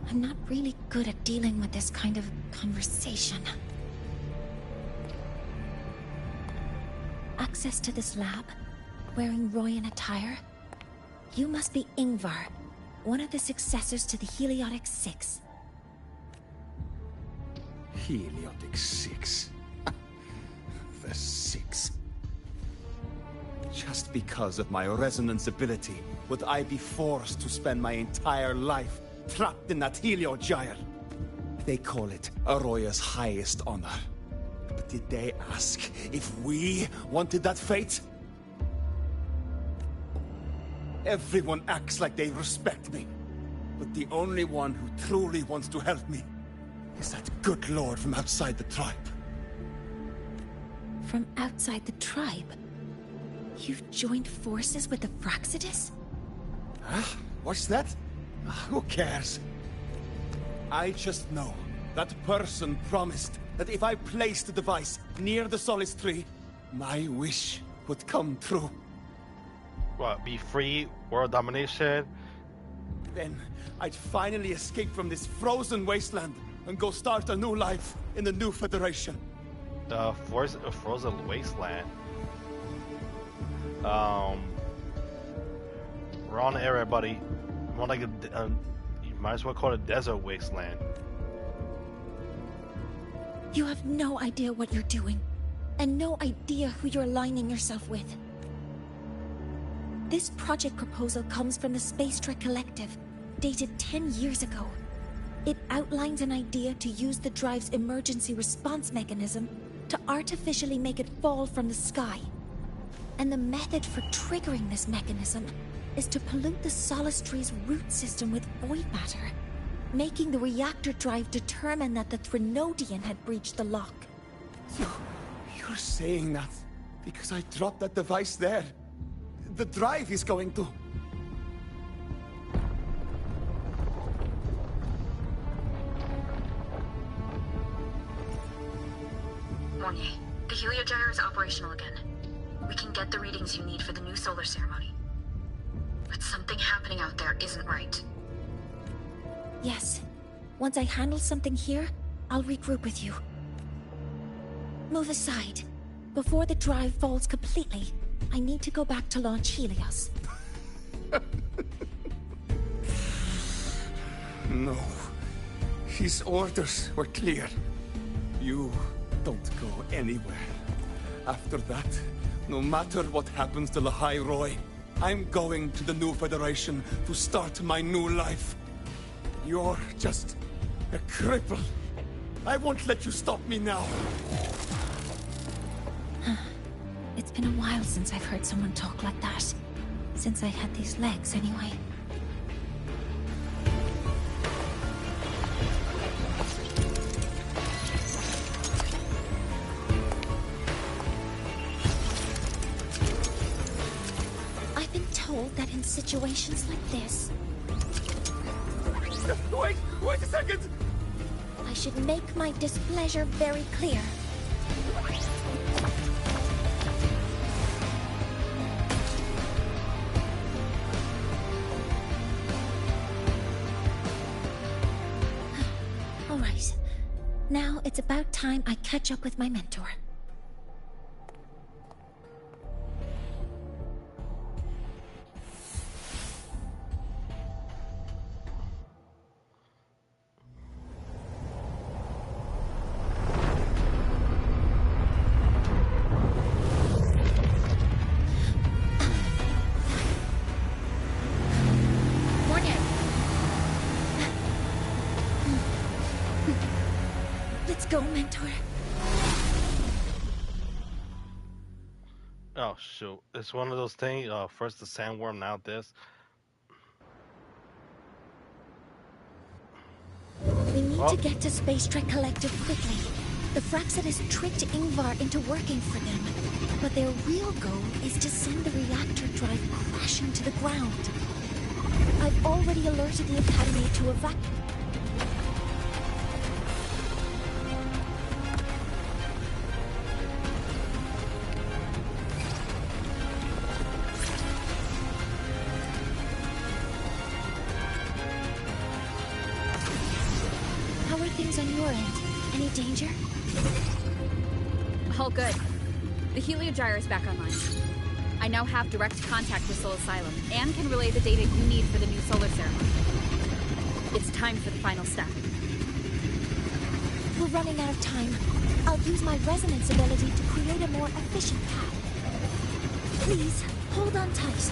I'm not really good at dealing with this kind of conversation. Access to this lab? Wearing Royan attire? You must be Ingvar, one of the successors to the Heliotic Six. Heliotic Six. The Six. Just because of my resonance ability, would I be forced to spend my entire life trapped in that Heliogyre? They call it Aroya's highest honor. But did they ask if we wanted that fate? Everyone acts like they respect me. But the only one who truly wants to help me is that good lord from outside the tribe. From outside the tribe? You've joined forces with the Fraxidus? Huh? What's that? Who cares? I just know that person promised that if I placed the device near the Solace Tree, my wish would come true. What, be free, world domination? Then I'd finally escape from this frozen wasteland and go start a new life in the new Federation. The frozen wasteland? Wrong area, buddy. More like a, you might as well call it a desert wasteland. You have no idea what you're doing, and no idea who you're aligning yourself with. This project proposal comes from the Space Trek Collective, dated 10 years ago. It outlines an idea to use the drive's emergency response mechanism to artificially make it fall from the sky. And the method for triggering this mechanism is to pollute the Solace Tree's root system with void matter, making the reactor drive determine that the Threnodian had breached the lock. You're saying that because I dropped that device there? The drive is going to... Mornier, the Heliogyre is operational again. We can get the readings you need for the new solar ceremony. But something happening out there isn't right. Yes. Once I handle something here, I'll regroup with you. Move aside. Before the drive falls completely, I need to go back to launch Helios. No. His orders were clear. You don't go anywhere. After that, no matter what happens to Lahai Roy, I'm going to the new Federation to start my new life. You're just a cripple. I won't let you stop me now. It's been a while since I've heard someone talk like that. Since I had these legs, anyway. I've been told that in situations like this... Wait a second! I should make my displeasure very clear. All right. Now it's about time I catch up with my mentor. Let's go, Mentor. Oh shoot! It's one of those things. First the sandworm, now this. We need to get to Space Trek Collective quickly. The Fraxidus tricked Ingvar into working for them, but their real goal is to send the reactor drive crashing to the ground. I've already alerted the Academy to evacuate. How are things on your end? Any danger? All good. The Heliogyre is back online. I now have direct contact with Sol Asylum and can relay the data you need for the new solar ceremony. It's time for the final step. We're running out of time. I'll use my resonance ability to create a more efficient path. Please, hold on tight.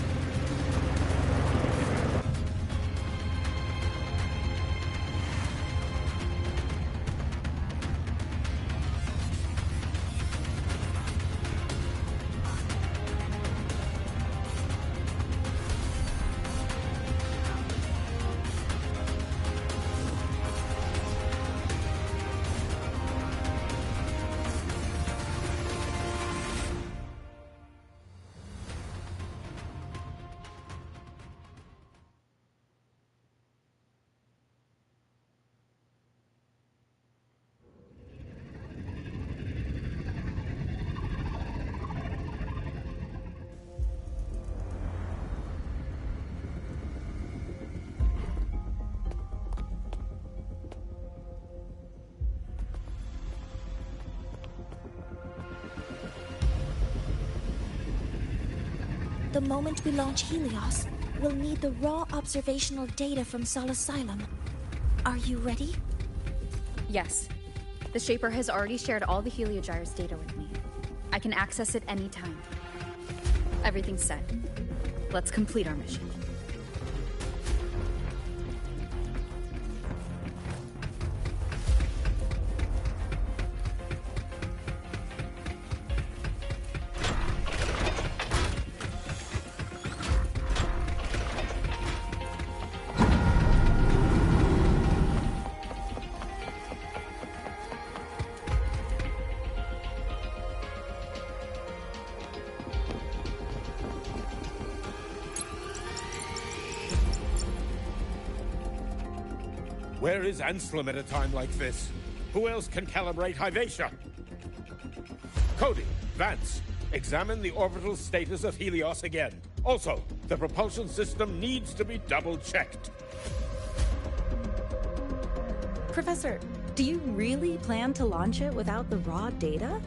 The moment we launch Helios, we'll need the raw observational data from Sol Asylum. Are you ready? Yes. The Shaper has already shared all the Heliogyre's data with me. I can access it anytime. Everything's set. Let's complete our mission. Where is Anselm at a time like this? Who else can calibrate Hyvatia? Cody, Vance, examine the orbital status of Helios again. Also, the propulsion system needs to be double-checked. Professor, do you really plan to launch it without the raw data?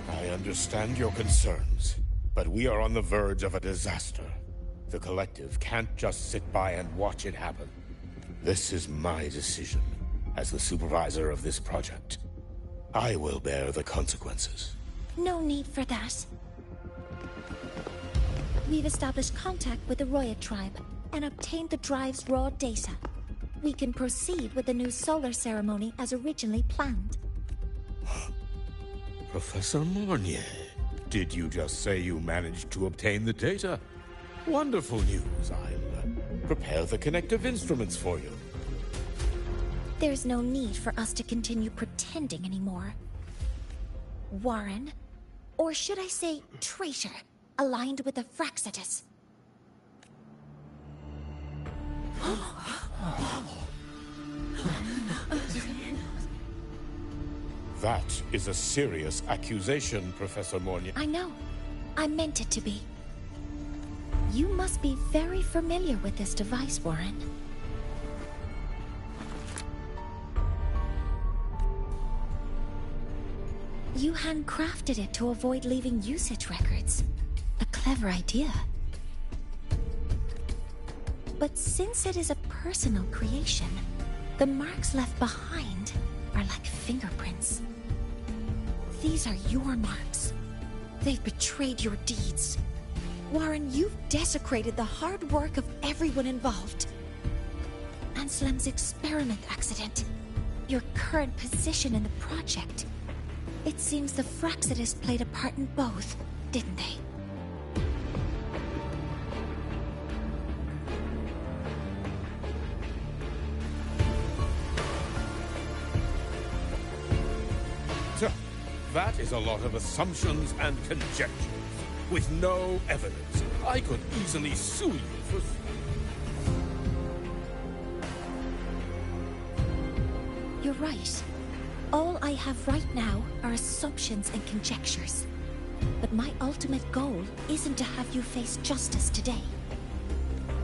I understand your concerns, but we are on the verge of a disaster. The Collective can't just sit by and watch it happen. This is my decision, as the supervisor of this project. I will bear the consequences. No need for that. We've established contact with the Roya tribe and obtained the drive's raw data. We can proceed with the new solar ceremony as originally planned. Professor Mornier, did you just say you managed to obtain the data? Wonderful news. I'll prepare the connective instruments for you. There's no need for us to continue pretending anymore. Warren, or should I say traitor, aligned with the Fraxidus. That is a serious accusation, Professor Mornier. I know. I meant it to be. You must be very familiar with this device, Warren. You handcrafted it to avoid leaving usage records. A clever idea. But since it is a personal creation, the marks left behind are like fingerprints. These are your marks. They've betrayed your deeds. Warren, you've desecrated the hard work of everyone involved. Anselm's experiment accident. your current position in the project. It seems the Fraxidus played a part in both, didn't they? That is a lot of assumptions and conjectures, with no evidence. I could easily sue you for... You're right. All I have right now are assumptions and conjectures. But my ultimate goal isn't to have you face justice today.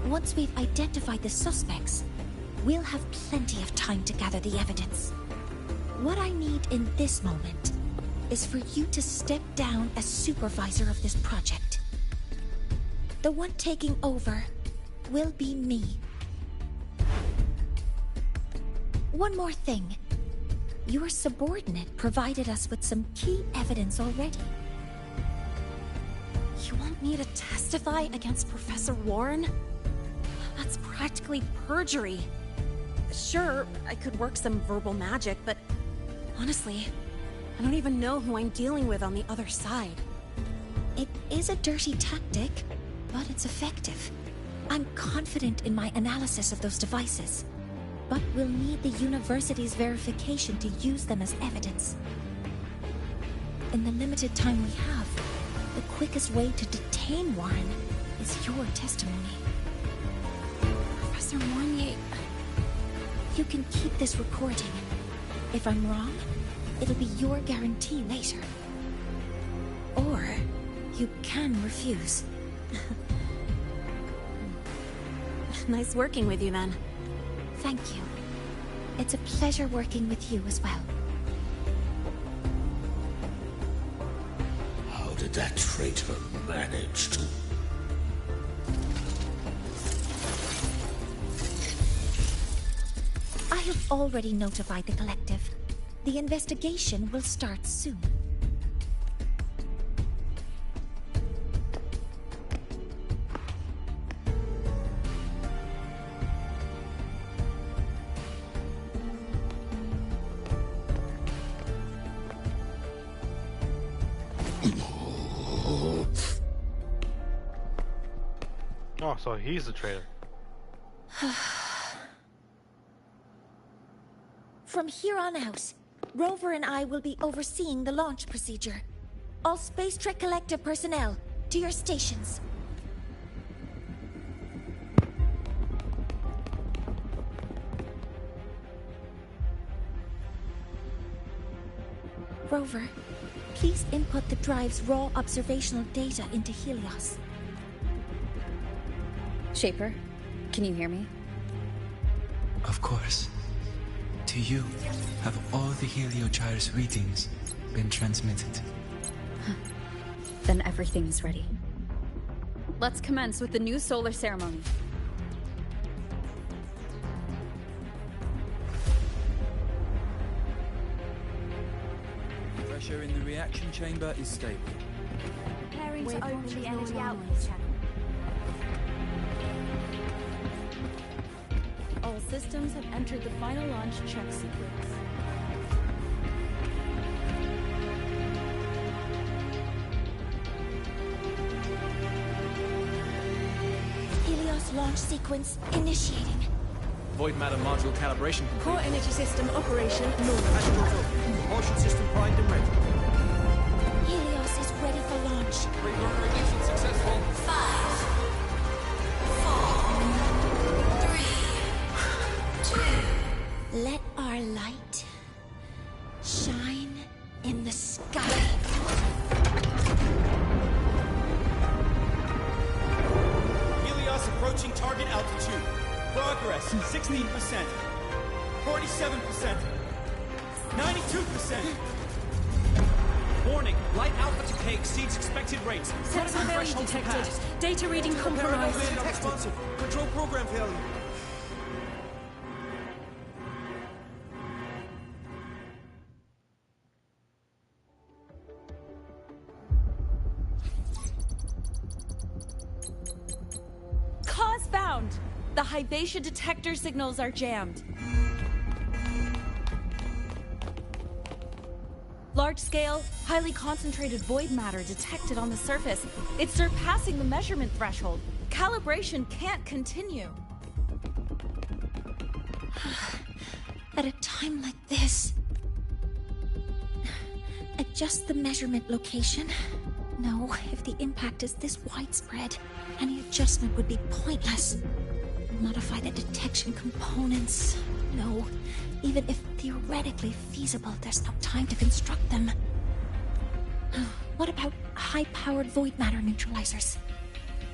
Once we've identified the suspects, we'll have plenty of time to gather the evidence. What I need in this moment is for you to step down as supervisor of this project. The one taking over will be me. One more thing. Your subordinate provided us with some key evidence already. You want me to testify against Professor Warren? That's practically perjury. Sure, I could work some verbal magic, but honestly, I don't even know who I'm dealing with on the other side. It is a dirty tactic, but it's effective. I'm confident in my analysis of those devices, but we'll need the university's verification to use them as evidence. In the limited time we have, the quickest way to detain Warren is your testimony. Professor Mornier... You can keep this recording. If I'm wrong, it'll be your guarantee later. Or you can refuse. Nice working with you, then. Thank you. It's a pleasure working with you as well. How did that traitor manage to... I have already notified the collective. The investigation will start soon. Oh, so he's the traitor. From here on out, Rover and I will be overseeing the launch procedure. All Space Trek Collective personnel, to your stations. Rover, please input the drive's raw observational data into Helios. Shaper, can you hear me? Of course. To you, have all the Heliogyre's readings been transmitted? Then everything's ready. Let's commence with the new solar ceremony. Pressure in the reaction chamber is stable. Preparing to open the energy outlet channel. All systems have entered the final launch check sequence. Helios launch sequence initiating. Void matter module calibration complete. Core energy system operation normal. Astros open. Propulsion system primed and ready. Helios is ready for launch. Reroll ignition successful. 5, 4, 3, 2. Let our light shine in the sky. Helios approaching target altitude. Progress 16%, 47%, 92%. Warning, light output decay exceeds expected rates. Sensor failure detected. Data reading compromised. Responsive. Control program failure. Cause found! The Hybatia detector signals are jammed. Large-scale, highly concentrated void matter detected on the surface. It's surpassing the measurement threshold. Calibration can't continue. At a time like this... Adjust the measurement location? No, if the impact is this widespread, any adjustment would be pointless. Modify the detection components? No. Even if theoretically feasible, there's no time to construct them. What about high-powered void matter neutralizers?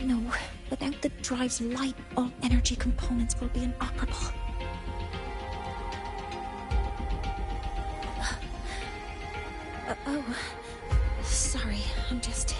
No, without the drive's light, all energy components will be inoperable. Oh, sorry, I'm just...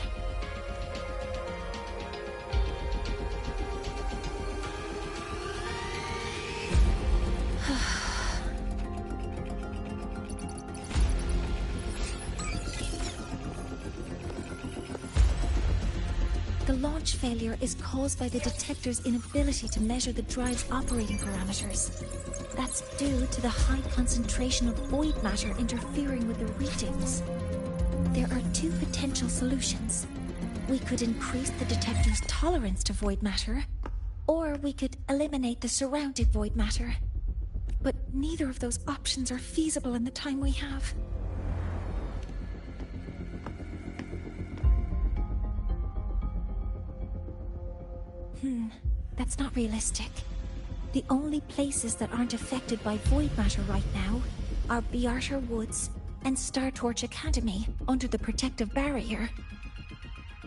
The launch failure is caused by the detector's inability to measure the drive's operating parameters. That's due to the high concentration of void matter interfering with the readings. There are two potential solutions. We could increase the detector's tolerance to void matter, or we could eliminate the surrounding void matter. But neither of those options are feasible in the time we have. That's not realistic. The only places that aren't affected by void matter right now are Bearter Woods and Star Torch Academy under the protective barrier.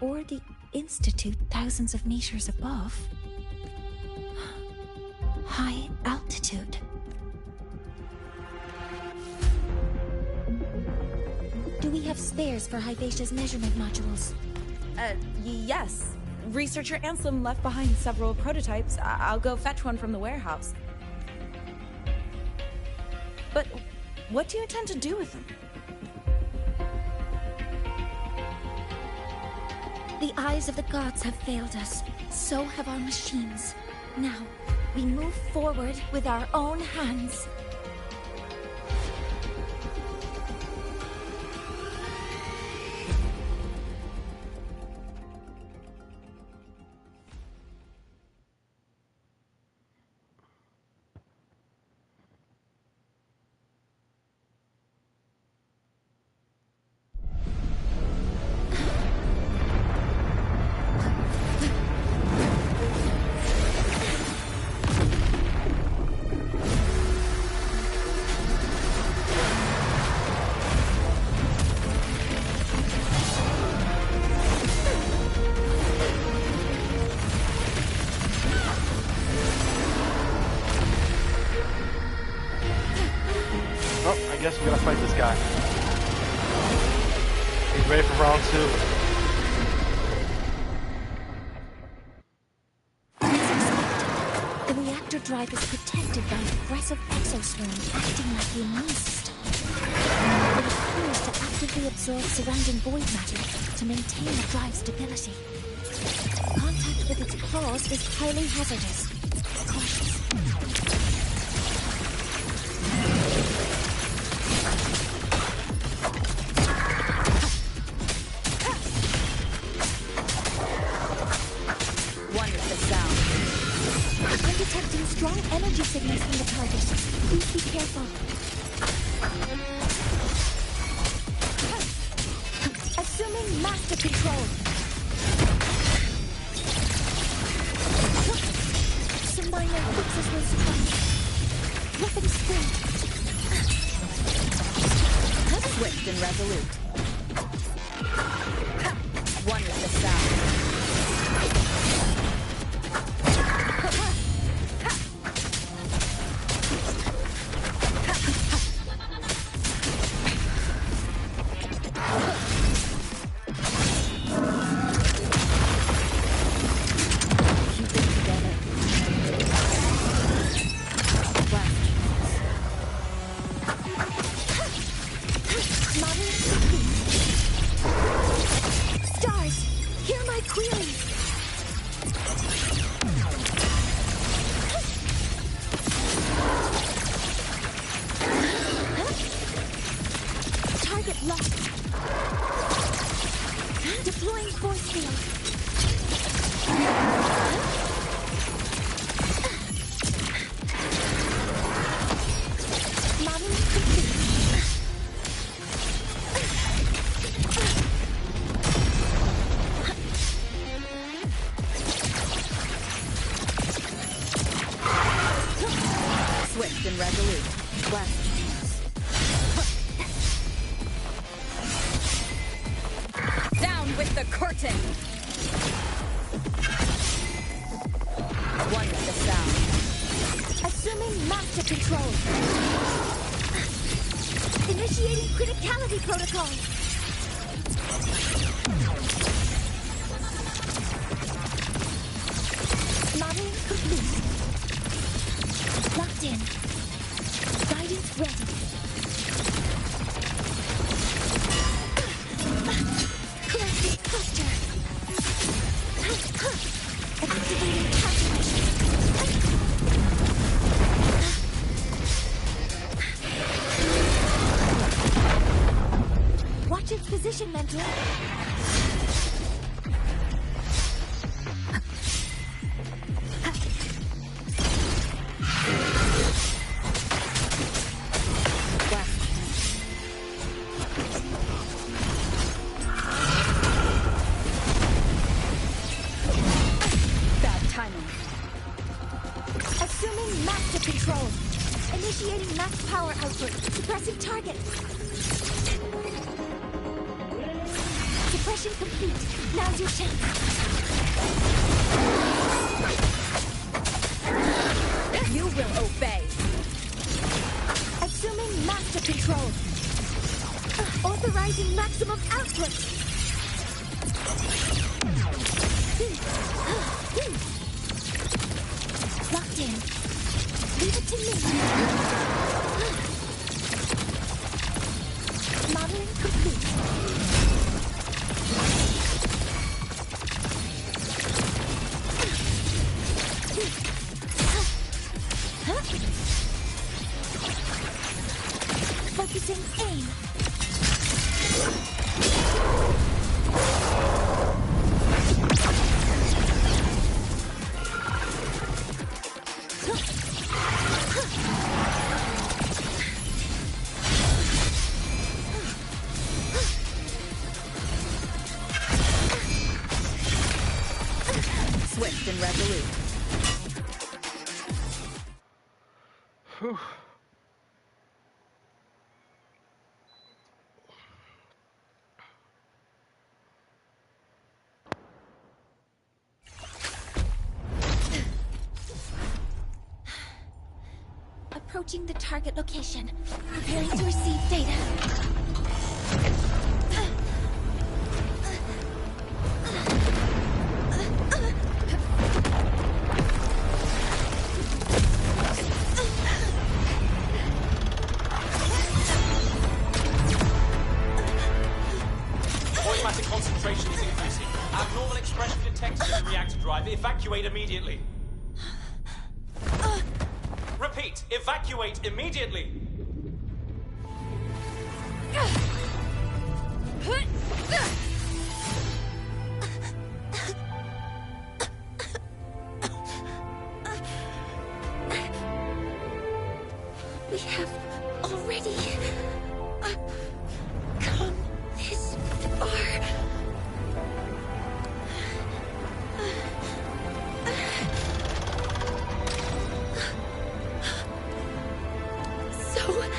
Or the Institute thousands of meters above. High altitude. Do we have spares for Hyvatia's measurement modules? Yes. Researcher Ansem left behind several prototypes. I'll go fetch one from the warehouse. But what do you intend to do with them? The eyes of the gods have failed us. So have our machines. Now, we move forward with our own hands. I guess we gotta fight this guy. He's ready for round 2. The reactor drive is protected by an aggressive exoswarm acting like the immune system. It appears to actively absorb surrounding void matter to maintain the drive's stability. Contact with its claws is highly hazardous. Cautious. Strong energy signals from the target. Please be careful. Assuming master control. Some minor fixes will suffice. Weapon spring. Swift and resolute. One with the sound. Locked. Deploying force field. Modeling complete. Swift and resolute. Blast. Down with the curtain! One with the sound. Assuming master control. Initiating criticality protocol. Modeling complete. Locked in. Guidance ready. Correcting posture. Activating calculation. Watch its position, mentor. Bad timing. Assuming master control. Initiating max power output. Suppressing target. Suppression complete. Now's your chance. You will obey. Assuming master control. Authorizing maximum output. Locked in. Leave it to me. Modeling complete. Focusing aim. Swift and resolute. Whew. Approaching the target location. Preparing to receive data. Automatic concentration is increasing. Abnormal expression detected in the reactor drive. Evacuate immediately. Repeat, evacuate immediately. We have already come this far. So I'll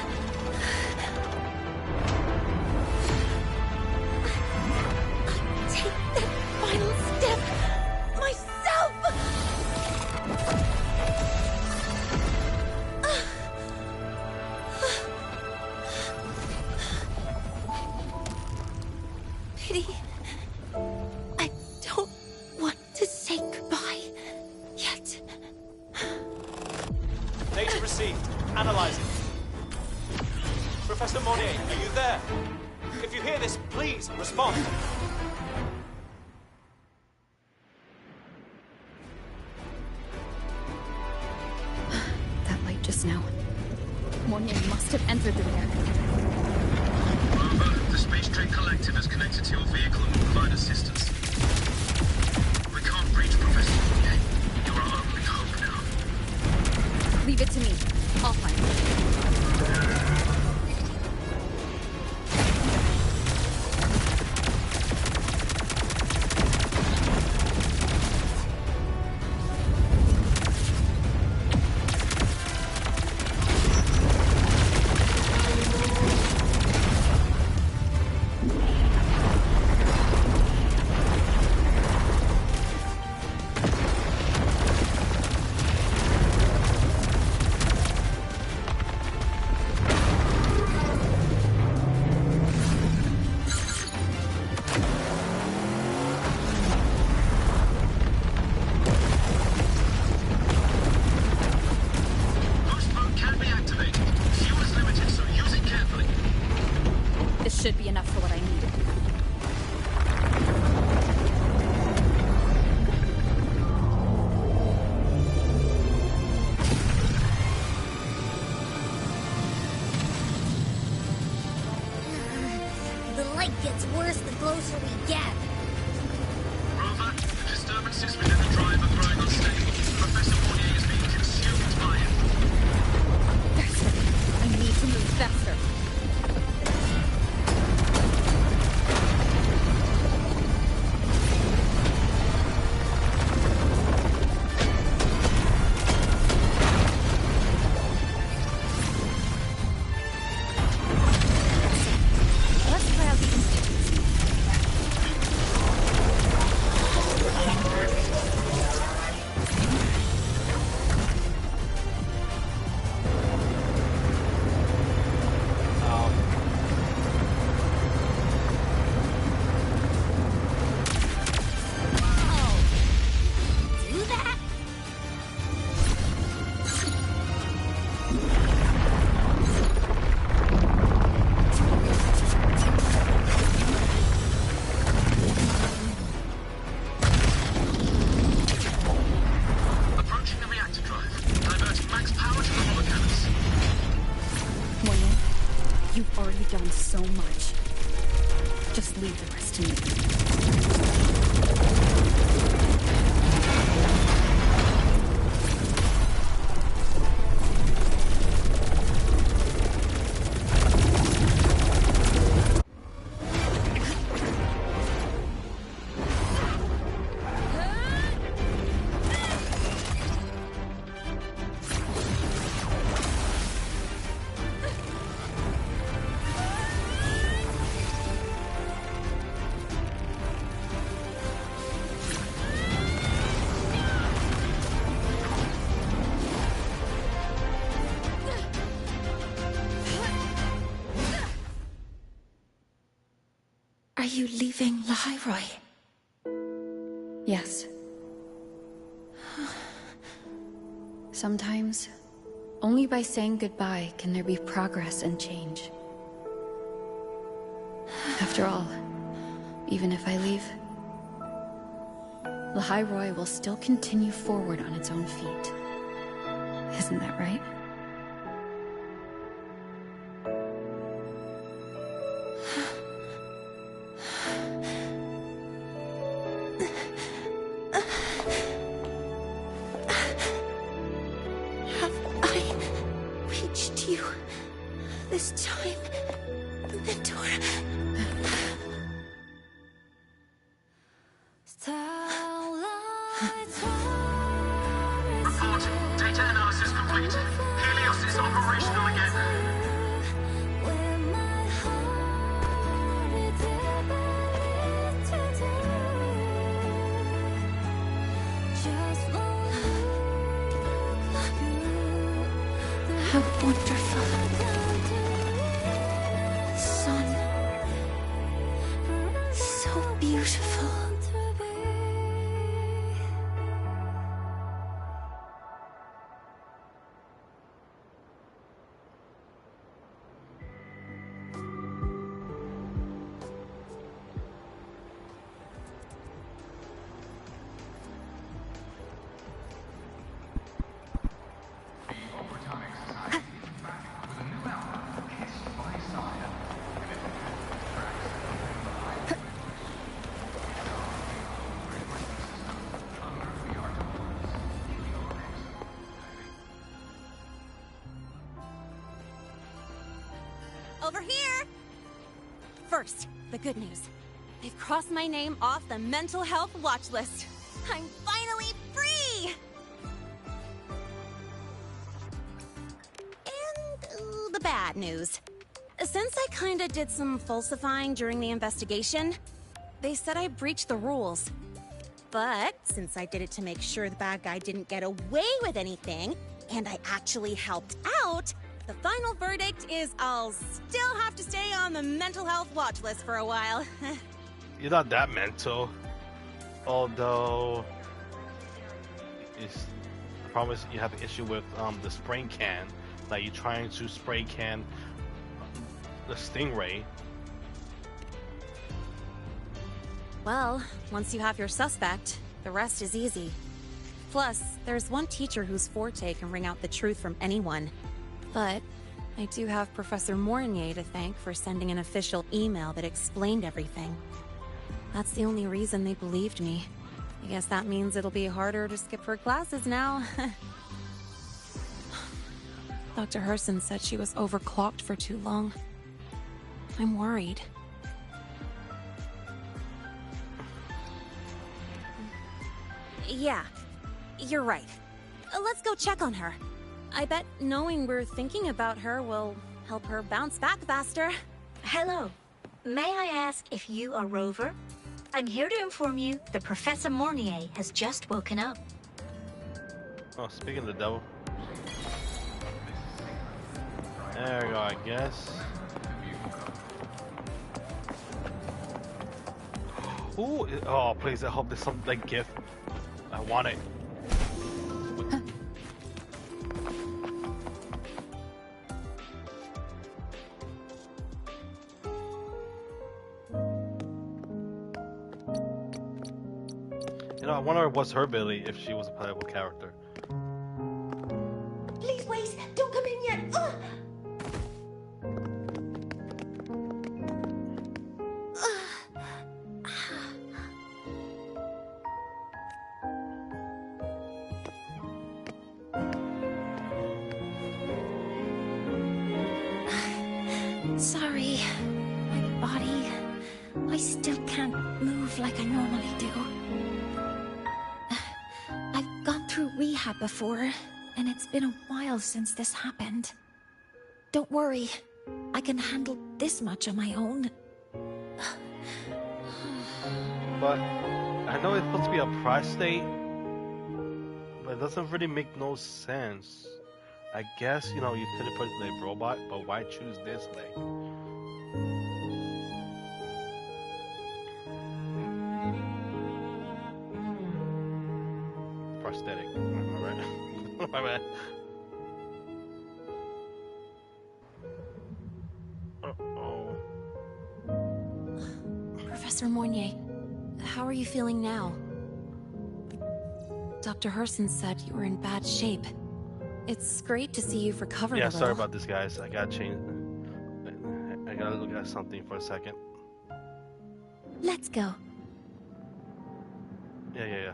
take that final step myself. Pity. I don't want to say goodbye yet. Data received. Analyzing. Professor Monnier, are you there? If you hear this, please respond. That light just now. Mornier must have entered the reactor. This Collective has connected to your vehicle and will provide assistance. We can't breach Professor Fournier. You're our only hope now. Leave it to me. I'll find it. Should be enough for what I needed. The light gets worse the closer we get. Rover, the disturbances within the drive are growing unstable. Professor Fournier is being consumed by it. Faster! I need to move faster. You've already done so much. Just leave the rest to me. Are you leaving Lahairoi? Yes. Sometimes, only by saying goodbye can there be progress and change. After all, even if I leave, Lahairoi will still continue forward on its own feet. Isn't that right? This time, Mentor. Reporting. Data analysis complete. Helios is operational again. How wonderful. Sun. So beautiful. over here! First, the good news. They've crossed my name off the mental health watch list. I'm finally free! And the bad news. Since I kinda did some falsifying during the investigation, they said I breached the rules. But since I did it to make sure the bad guy didn't get away with anything, and I actually helped out, the final verdict is I'll still have to stay on the mental health watch list for a while. You're not that mental. Although, I promise you have an issue with the spray can. Like you're trying to spray can the stingray. Well, once you have your suspect, the rest is easy. Plus, there's one teacher whose forte can wring out the truth from anyone. But I do have Professor Mornier to thank for sending an official email that explained everything. That's the only reason they believed me. I guess that means it'll be harder to skip her classes now. Dr. Herson said she was overclocked for too long. I'm worried. Yeah, you're right. Let's go check on her. I bet knowing we're thinking about her will help her bounce back faster. Hello. May I ask if you are Rover? I'm here to inform you that Professor Mornier has just woken up. Oh, speaking of the devil. There we go, I guess. Ooh, oh please, I hope there's some like gift. I want it. You know, I wonder what's her ability if she was a playable character. Please wait! Don't come in yet! Ugh! Sorry. My body... I still can't move like I normally do. I've gone through rehab before, and it's been a while since this happened. Don't worry. I can handle this much on my own. But I know it's supposed to be a prostate, but it doesn't really make no sense. I guess, you know, you could have put like robot, but why choose this leg? Prosthetic. Alright. My bad. Uh-oh. Professor Mornier, how are you feeling now? Dr. Herson said you were in bad shape. It's great to see you've recovered a little. Sorry about this, guys. I gotta change. I gotta look at something for a second. Let's go. Yeah.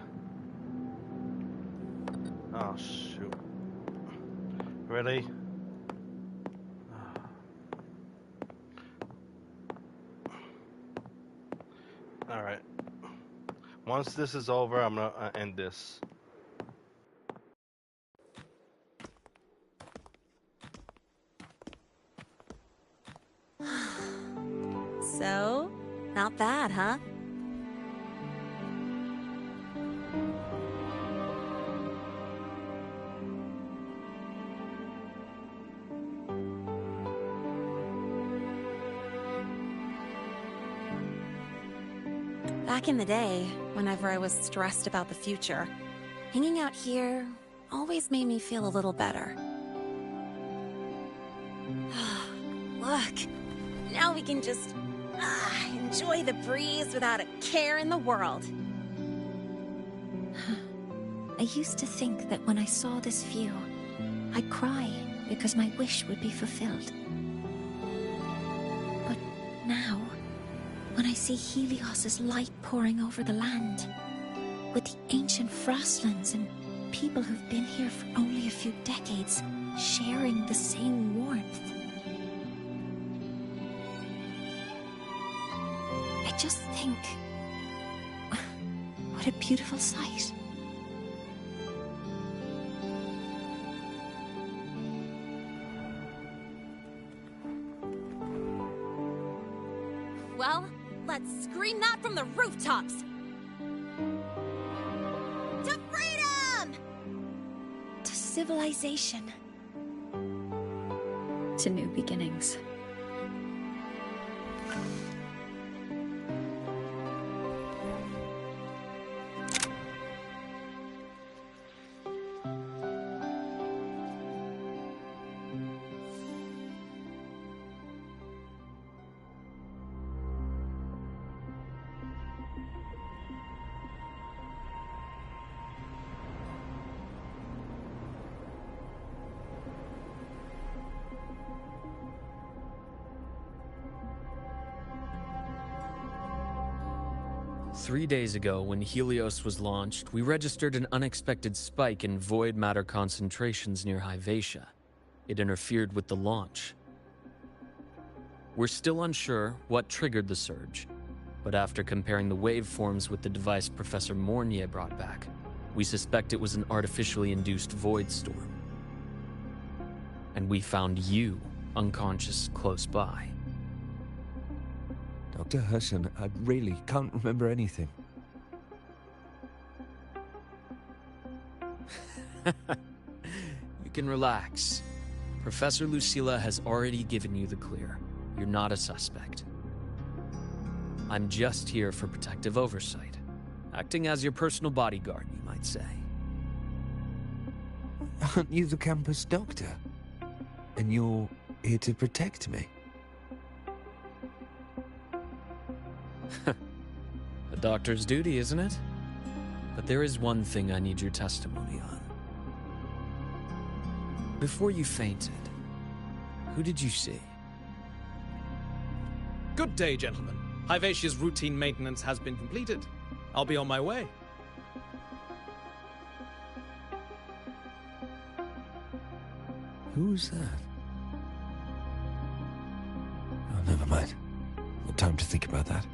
Oh, shoot. Ready? Alright. Once this is over, I'm gonna end this. So, not bad, huh? Back in the day, whenever I was stressed about the future, hanging out here always made me feel a little better. Look, now we can just enjoy the breeze without a care in the world. I used to think that when I saw this view, I'd cry because my wish would be fulfilled. But now, when I see Helios's light pouring over the land, with the ancient frostlands and people who've been here for only a few decades sharing the same warmth, just think... what a beautiful sight. Well, let's scream that from the rooftops! To freedom! To civilization. To new beginnings. Three days ago, when Helios was launched, we registered an unexpected spike in void matter concentrations near Hyvatia. It interfered with the launch. We're still unsure what triggered the surge, but after comparing the waveforms with the device Professor Mornier brought back, we suspect it was an artificially induced void storm. And we found you unconscious close by. Dr. Herson, I really can't remember anything. You can relax. Professor Lucilla has already given you the clear. You're not a suspect. I'm just here for protective oversight, acting as your personal bodyguard, you might say. Aren't you the campus doctor? And you're here to protect me? A doctor's duty, isn't it? But there is one thing I need your testimony on. Before you fainted, who did you see? Good day, gentlemen. Hyvatia's routine maintenance has been completed. I'll be on my way. Who's that? Oh, never mind. No time to think about that.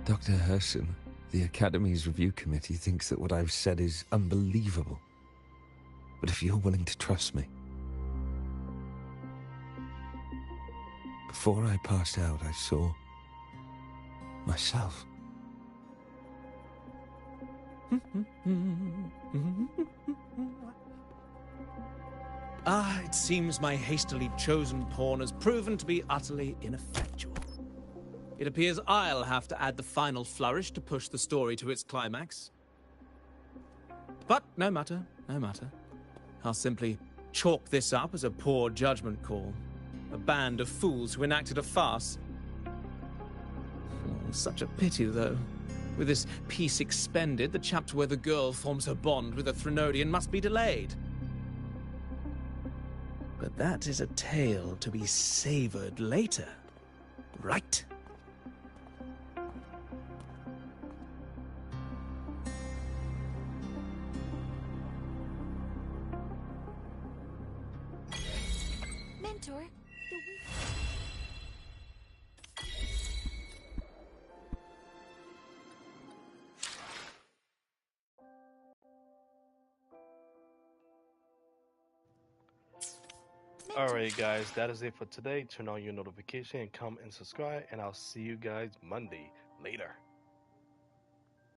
Dr. Herson, the Academy's review committee thinks that what I've said is unbelievable. But if you're willing to trust me... Before I passed out, I saw... myself. It seems my hastily chosen pawn has proven to be utterly ineffectual. It appears I'll have to add the final flourish to push the story to its climax. But no matter, no matter. I'll simply chalk this up as a poor judgment call. A band of fools who enacted a farce. Such a pity, though. With this piece expended, the chapter where the girl forms her bond with a Threnodian must be delayed. But that is a tale to be savored later, right? Mentor, Alright guys, that is it for today. Turn on your notification and comment and subscribe, and I'll see you guys Monday. Later.